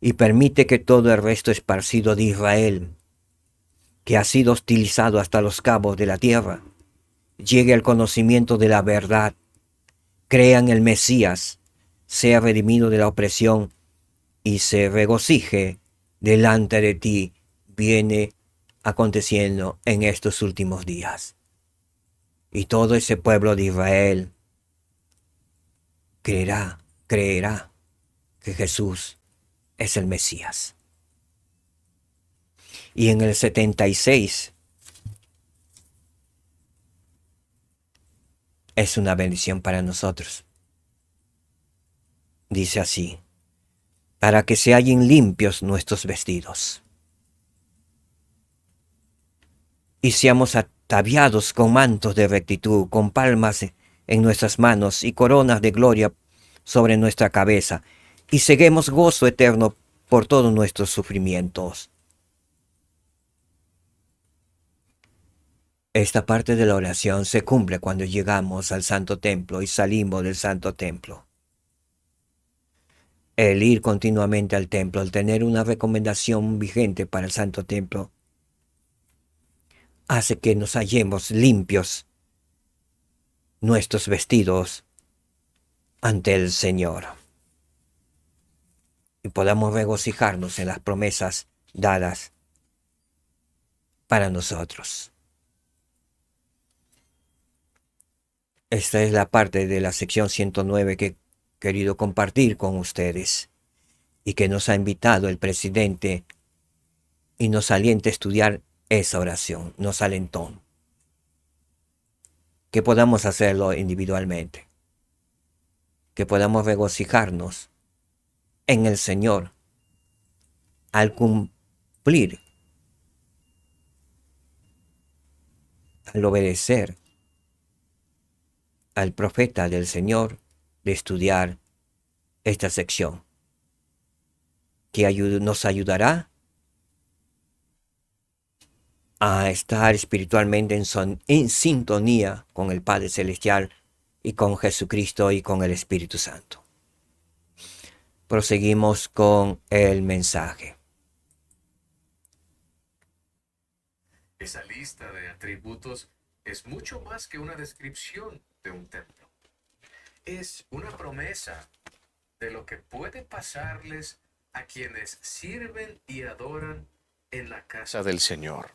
Y permite que todo el resto esparcido de Israel, que ha sido hostilizado hasta los cabos de la tierra, llegue al conocimiento de la verdad, crea en el Mesías, sea redimido de la opresión y se regocije delante de ti. Viene aconteciendo en estos últimos días. Y todo ese pueblo de Israel creerá que Jesús es el Mesías. Y en el 76 es una bendición para nosotros. Dice así: para que se hallen limpios nuestros vestidos y seamos ataviados con mantos de rectitud, con palmas en nuestras manos y coronas de gloria sobre nuestra cabeza, y seguimos gozo eterno por todos nuestros sufrimientos. Esta parte de la oración se cumple cuando llegamos al Santo Templo y salimos del Santo Templo. El ir continuamente al templo, el tener una recomendación vigente para el Santo Templo, hace que nos hallemos limpios nuestros vestidos ante el Señor y podamos regocijarnos en las promesas dadas para nosotros. Esta es la parte de la sección 109 que he querido compartir con ustedes y que nos ha invitado el presidente y nos alienta a estudiar esa oración, nos alentó. Que podamos hacerlo individualmente, que podamos regocijarnos en el Señor al cumplir, al obedecer al profeta del Señor de estudiar esta sección, que nos ayudará a estar espiritualmente en sintonía con el Padre Celestial y con Jesucristo y con el Espíritu Santo. Proseguimos con el mensaje. Esa lista de atributos es mucho más que una descripción de un templo. Es una promesa de lo que puede pasarles a quienes sirven y adoran en la casa del Señor.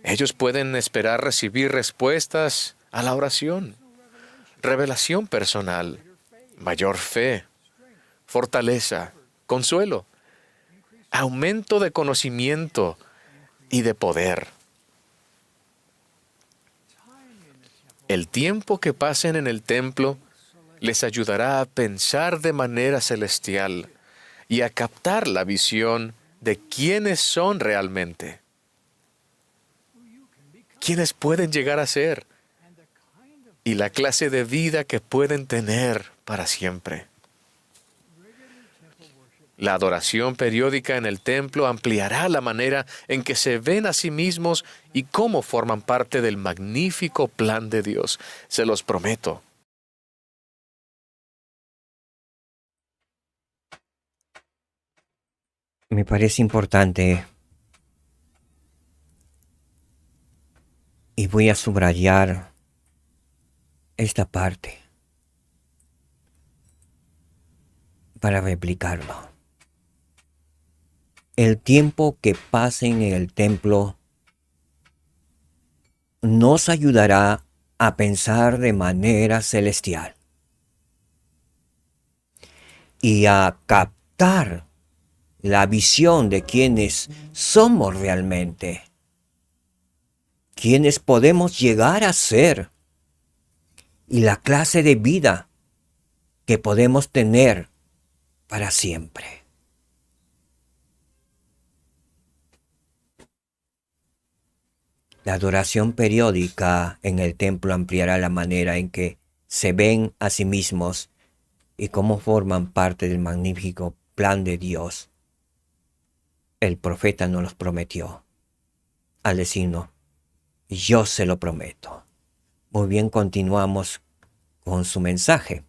Ellos pueden esperar recibir respuestas a la oración, revelación personal, mayor fe, fortaleza, consuelo, aumento de conocimiento y de poder. El tiempo que pasen en el templo les ayudará a pensar de manera celestial y a captar la visión de quiénes son realmente, quiénes pueden llegar a ser y la clase de vida que pueden tener para siempre. La adoración periódica en el templo ampliará la manera en que se ven a sí mismos y cómo forman parte del magnífico plan de Dios. Se los prometo. Me parece importante y voy a subrayar esta parte para replicarlo. El tiempo que pasen en el templo nos ayudará a pensar de manera celestial y a captar la visión de quienes somos realmente, quienes podemos llegar a ser y la clase de vida que podemos tener para siempre. La adoración periódica en el templo ampliará la manera en que se ven a sí mismos y cómo forman parte del magnífico plan de Dios. El profeta nos los prometió al decirnos, yo se lo prometo. Muy bien, continuamos con su mensaje.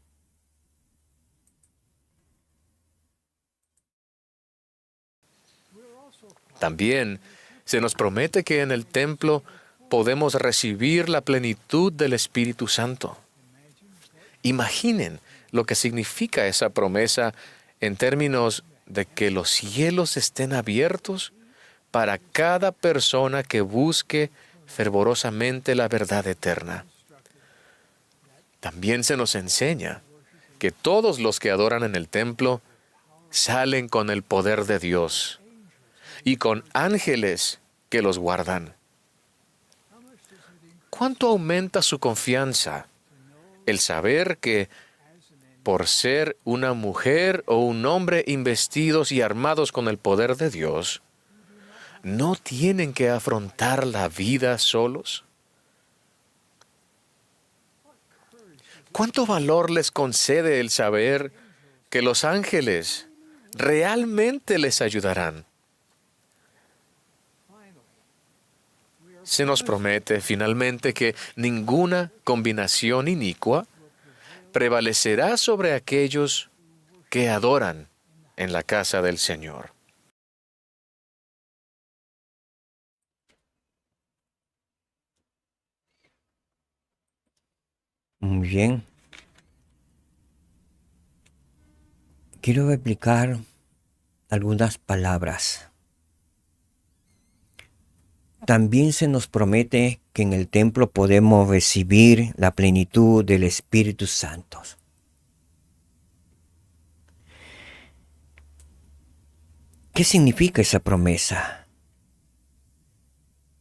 También se nos promete que en el templo podemos recibir la plenitud del Espíritu Santo. Imaginen lo que significa esa promesa en términos de que los cielos estén abiertos para cada persona que busque fervorosamente la verdad eterna. También se nos enseña que todos los que adoran en el templo salen con el poder de Dios y con ángeles que los guardan. ¿Cuánto aumenta su confianza el saber que por ser una mujer o un hombre investidos y armados con el poder de Dios, no tienen que afrontar la vida solos? ¿Cuánto valor les concede el saber que los ángeles realmente les ayudarán? Se nos promete finalmente que ninguna combinación inicua prevalecerá sobre aquellos que adoran en la casa del Señor. Muy bien. Quiero explicar algunas palabras. También se nos promete que en el templo podemos recibir la plenitud del Espíritu Santo. ¿Qué significa esa promesa?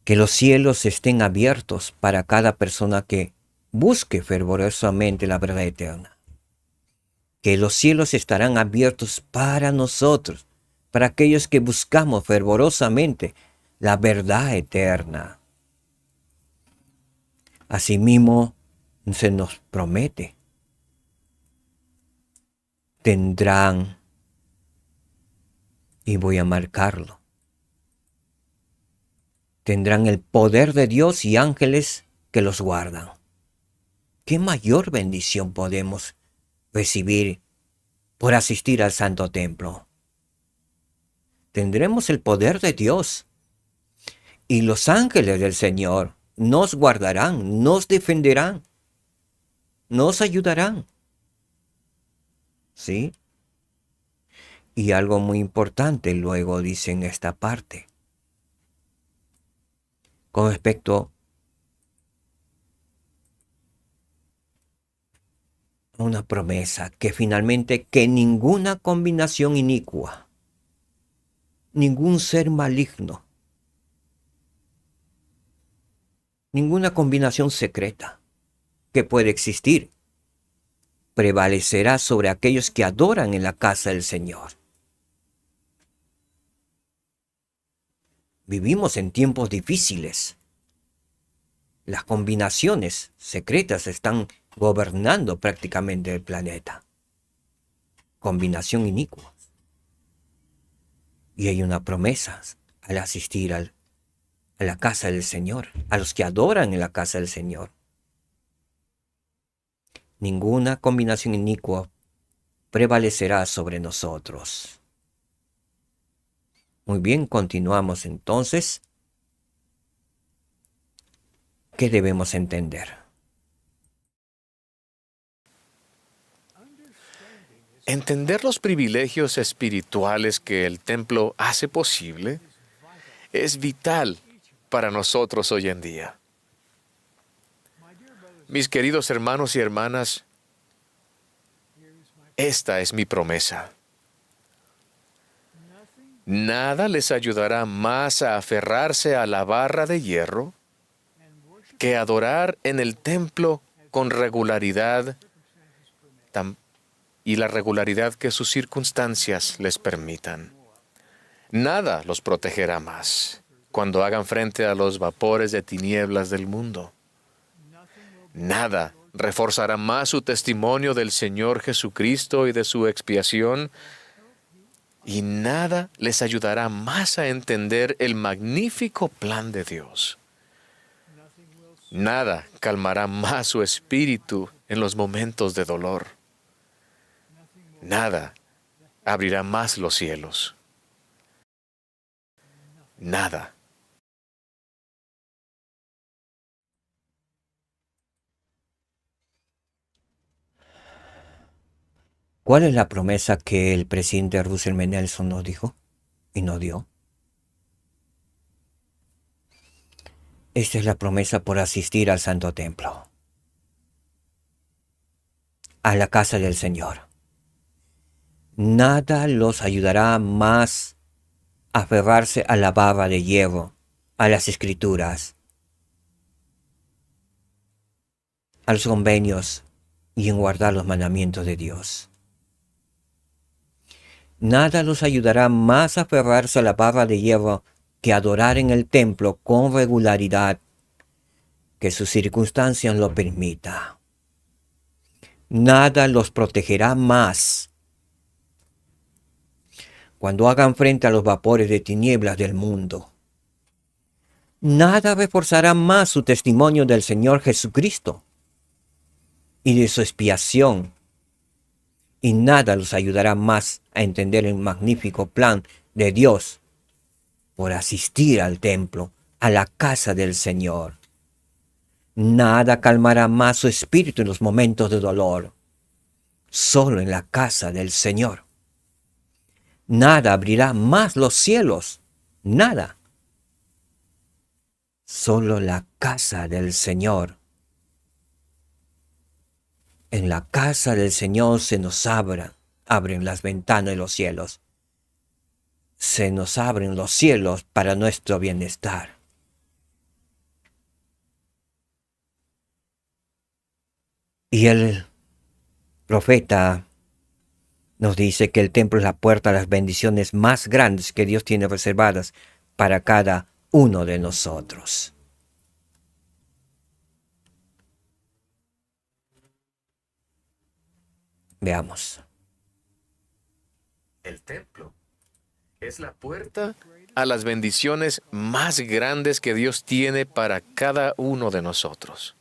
Que los cielos estén abiertos para cada persona que busque fervorosamente la verdad eterna. Que los cielos estarán abiertos para nosotros, para aquellos que buscamos fervorosamente la verdad eterna. Asimismo, se nos promete, tendrán, y voy a marcarlo, tendrán el poder de Dios y ángeles que los guardan. ¿Qué mayor bendición podemos recibir por asistir al Santo Templo? Tendremos el poder de Dios y los ángeles del Señor nos guardarán, nos defenderán, nos ayudarán. ¿Sí? Y algo muy importante luego dice en esta parte, con respecto a una promesa, que finalmente que ninguna combinación inicua, ningún ser maligno, ninguna combinación secreta que puede existir prevalecerá sobre aquellos que adoran en la casa del Señor. Vivimos en tiempos difíciles. Las combinaciones secretas están gobernando prácticamente el planeta. Combinación inicua. Y hay una promesa al asistir a la casa del Señor, a los que adoran en la casa del Señor. Ninguna combinación inicua prevalecerá sobre nosotros. Muy bien, continuamos entonces. ¿Qué debemos entender? Entender los privilegios espirituales que el templo hace posible es vital para nosotros hoy en día. Mis queridos hermanos y hermanas, esta es mi promesa. Nada les ayudará más a aferrarse a la barra de hierro que adorar en el templo con regularidad y la regularidad que sus circunstancias les permitan. Nada los protegerá más cuando hagan frente a los vapores de tinieblas del mundo. Nada reforzará más su testimonio del Señor Jesucristo y de su expiación, y nada les ayudará más a entender el magnífico plan de Dios. Nada calmará más su espíritu en los momentos de dolor. Nada abrirá más los cielos. Nada. ¿Cuál es la promesa que el presidente Russell M. Nelson nos dijo y nos dio? Esta es la promesa por asistir al Santo Templo, a la casa del Señor. Nada los ayudará más a aferrarse a la barra de hierro, a las Escrituras, a los convenios y en guardar los mandamientos de Dios. Nada los ayudará más a aferrarse a la barra de hierro que adorar en el templo con regularidad, que sus circunstancias lo permita. Nada los protegerá más cuando hagan frente a los vapores de tinieblas del mundo. Nada reforzará más su testimonio del Señor Jesucristo y de su expiación, y nada los ayudará más a entender el magnífico plan de Dios por asistir al templo, a la casa del Señor. Nada calmará más su espíritu en los momentos de dolor, solo en la casa del Señor. Nada abrirá más los cielos, nada. Solo la casa del Señor. En la casa del Señor se nos abren las ventanas de los cielos. Se nos abren los cielos para nuestro bienestar. Y el profeta nos dice que el templo es la puerta a las bendiciones más grandes que Dios tiene reservadas para cada uno de nosotros. Veamos. El templo es la puerta a las bendiciones más grandes que Dios tiene para cada uno de nosotros.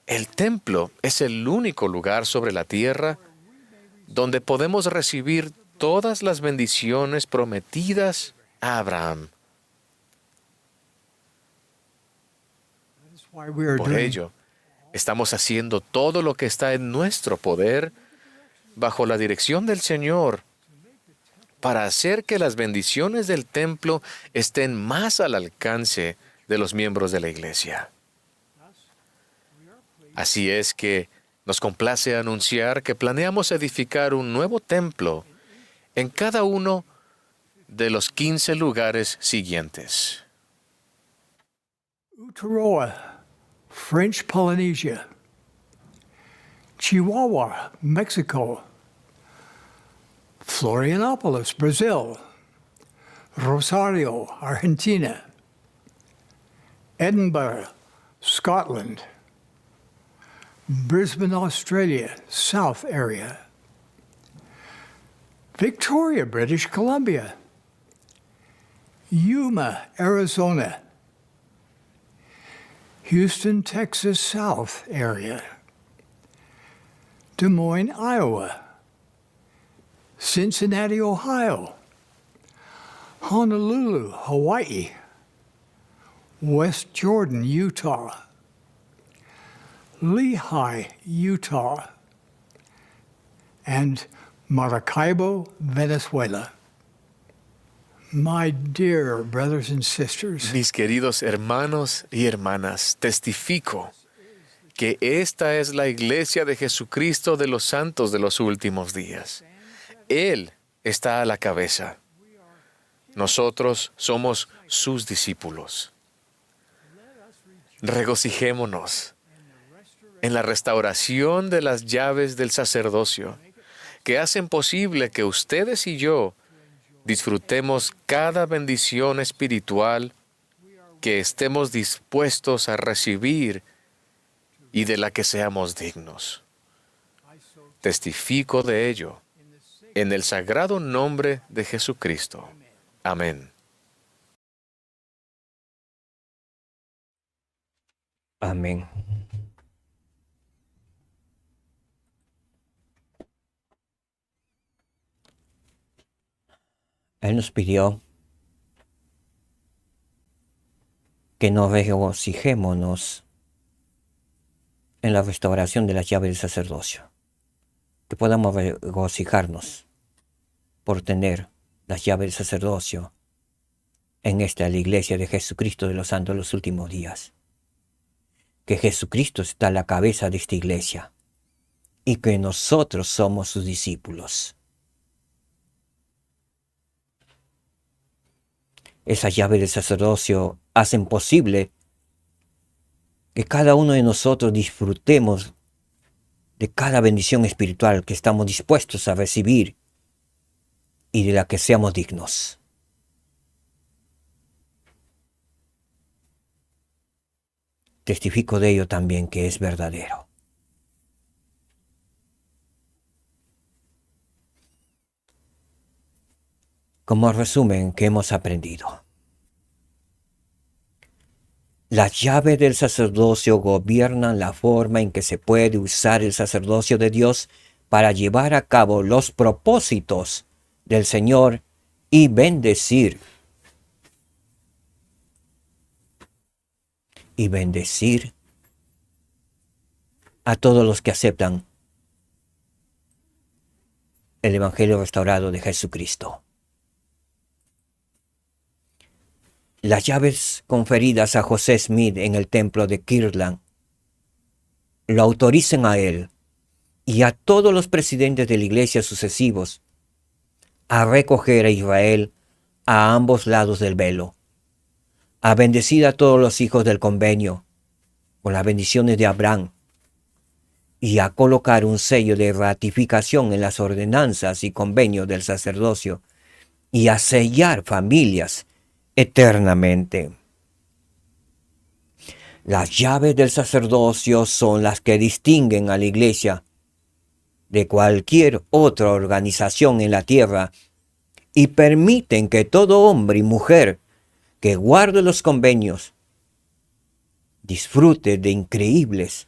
El templo es el único lugar sobre la tierra donde podemos recibir todas las bendiciones prometidas a Abraham. Por ello, estamos haciendo todo lo que está en nuestro poder bajo la dirección del Señor para hacer que las bendiciones del templo estén más al alcance de los miembros de la iglesia. Así es que nos complace anunciar que planeamos edificar un nuevo templo en cada uno de los 15 lugares siguientes. Uturoa, French Polynesia. Chihuahua, Mexico. Florianópolis, Brazil. Rosario, Argentina. Edinburgh, Scotland. Brisbane, Australia, South area. Victoria, British Columbia. Yuma, Arizona. Houston, Texas, South area. Des Moines, Iowa. Cincinnati, Ohio. Honolulu, Hawaii. West Jordan, Utah. Lehi, Utah. And Maracaibo, Venezuela. My dear brothers and sisters, Mis queridos hermanos y hermanas, testifico que esta es la iglesia de Jesucristo de los santos de los últimos días. Él está a la cabeza. Nosotros somos sus discípulos. Regocijémonos en la restauración de las llaves del sacerdocio, que hacen posible que ustedes y yo disfrutemos cada bendición espiritual que estemos dispuestos a recibir y de la que seamos dignos. Testifico de ello en el sagrado nombre de Jesucristo. Amén. Amén. Él nos pidió que nos regocijémonos en la restauración de las llaves del sacerdocio, que podamos regocijarnos por tener las llaves del sacerdocio en esta, la iglesia de Jesucristo de los santos de los últimos días, que Jesucristo está a la cabeza de esta iglesia y que nosotros somos sus discípulos. Esas llaves del sacerdocio hacen posible Que cada uno de nosotros disfrutemos de cada bendición espiritual que estamos dispuestos a recibir y de la que seamos dignos. Testifico de ello también que es verdadero. Como resumen que hemos aprendido. Las llaves del sacerdocio gobiernan la forma en que se puede usar el sacerdocio de Dios para llevar a cabo los propósitos del Señor y bendecir. Y bendecir a todos los que aceptan el Evangelio restaurado de Jesucristo. Las llaves conferidas a José Smith en el templo de Kirtland lo autorizan a él y a todos los presidentes de la iglesia sucesivos a recoger a Israel a ambos lados del velo, a bendecir a todos los hijos del convenio con las bendiciones de Abraham y a colocar un sello de ratificación en las ordenanzas y convenios del sacerdocio y a sellar familias eternamente. Las llaves del sacerdocio son las que distinguen a la iglesia de cualquier otra organización en la tierra y permiten que todo hombre y mujer que guarde los convenios disfrute de increíbles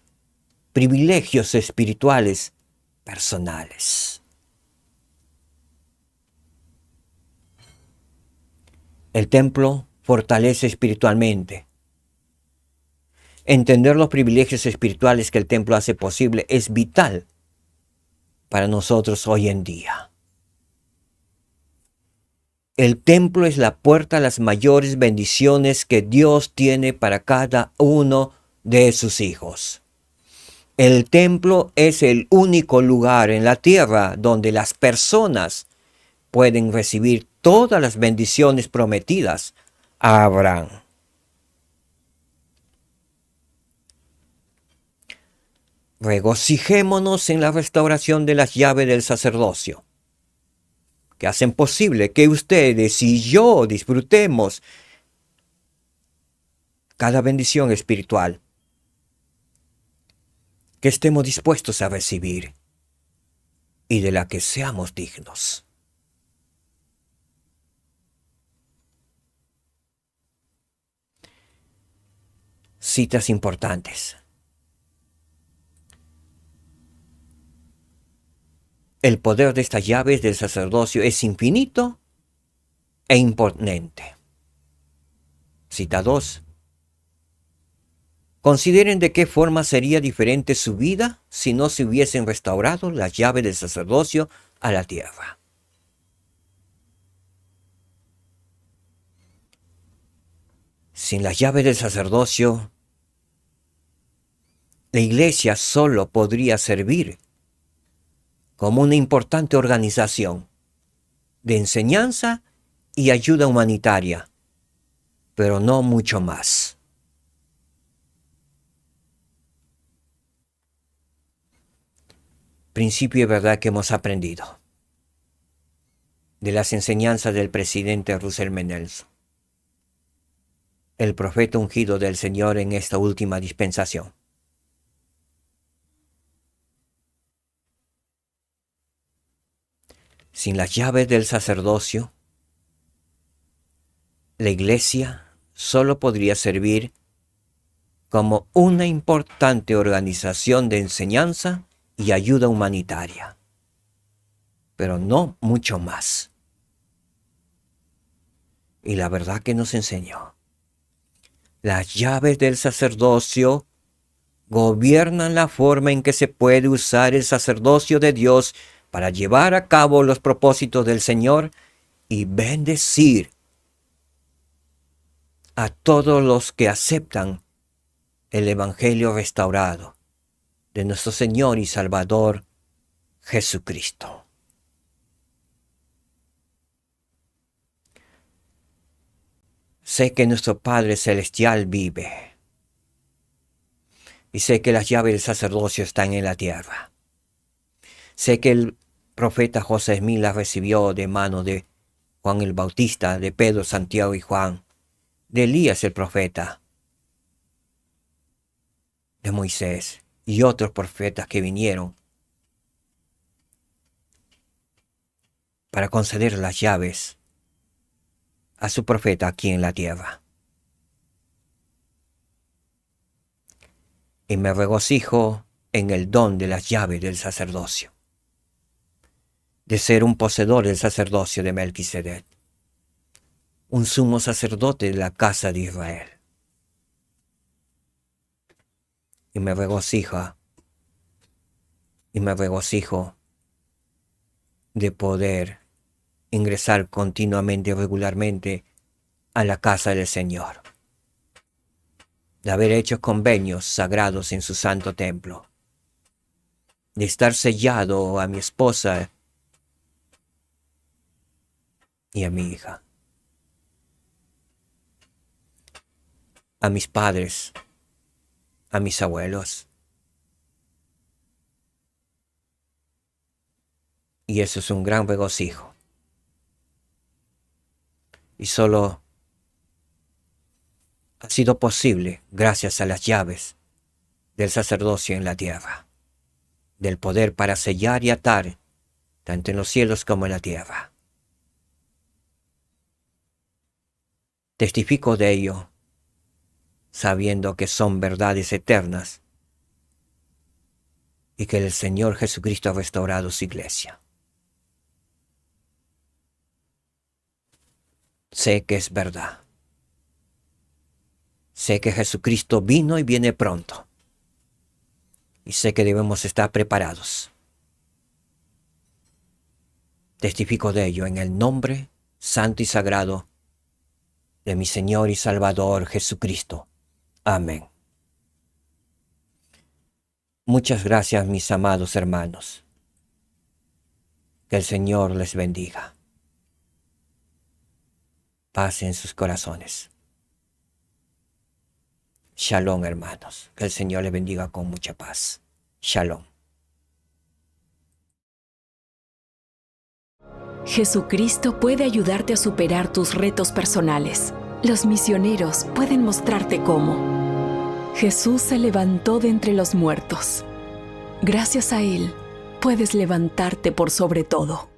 privilegios espirituales personales. El templo fortalece espiritualmente. Entender los privilegios espirituales que el templo hace posible es vital para nosotros hoy en día. El templo es la puerta a las mayores bendiciones que Dios tiene para cada uno de sus hijos. El templo es el único lugar en la tierra donde las personas pueden recibir todas las bendiciones prometidas a Abraham. Regocijémonos en la restauración de las llaves del sacerdocio, que hacen posible que ustedes y yo disfrutemos cada bendición espiritual que estemos dispuestos a recibir y de la que seamos dignos. Citas importantes. El poder de estas llaves del sacerdocio es infinito e imponente. Cita 2. Consideren de qué forma sería diferente su vida si no se hubiesen restaurado las llaves del sacerdocio a la tierra. Sin las llaves del sacerdocio, la iglesia solo podría servir como una importante organización de enseñanza y ayuda humanitaria, pero no mucho más. Principio de verdad que hemos aprendido de las enseñanzas del presidente Russell M. Nelson, el profeta ungido del Señor en esta última dispensación. Sin las llaves del sacerdocio, la iglesia solo podría servir como una importante organización de enseñanza y ayuda humanitaria, pero no mucho más. Y la verdad que nos enseñó, las llaves del sacerdocio gobiernan la forma en que se puede usar el sacerdocio de Dios para llevar a cabo los propósitos del Señor y bendecir a todos los que aceptan el Evangelio restaurado de nuestro Señor y Salvador Jesucristo. Sé que nuestro Padre Celestial vive Y sé que las llaves del sacerdocio están en la tierra. Sé que el profeta José Smith las recibió de mano de Juan el Bautista, de Pedro, Santiago y Juan, de Elías el profeta, de Moisés y otros profetas que vinieron para conceder las llaves a su profeta aquí en la tierra. Y me regocijo en el don de las llaves del sacerdocio, de ser un poseedor del sacerdocio de Melquisedec, un sumo sacerdote de la casa de Israel. Y me regocijo de poder ingresar continuamente y regularmente a la casa del Señor, de haber hecho convenios sagrados en su santo templo, de estar sellado a mi esposa y a mi hija, a mis padres, a mis abuelos. Y eso es un gran regocijo. Y solo ha sido posible gracias a las llaves del sacerdocio en la tierra, del poder para sellar y atar, tanto en los cielos como en la tierra. Testifico de ello, sabiendo que son verdades eternas y que el Señor Jesucristo ha restaurado su iglesia. Sé que es verdad. Sé que Jesucristo vino y viene pronto. Y sé que debemos estar preparados. Testifico de ello en el nombre santo y sagrado de mi Señor y Salvador Jesucristo. Amén. Muchas gracias, mis amados hermanos. Que el Señor les bendiga. Paz en sus corazones. Shalom, hermanos. Que el Señor les bendiga con mucha paz. Shalom. Jesucristo puede ayudarte a superar tus retos personales. Los misioneros pueden mostrarte cómo. Jesús se levantó de entre los muertos. Gracias a Él, puedes levantarte por sobre todo.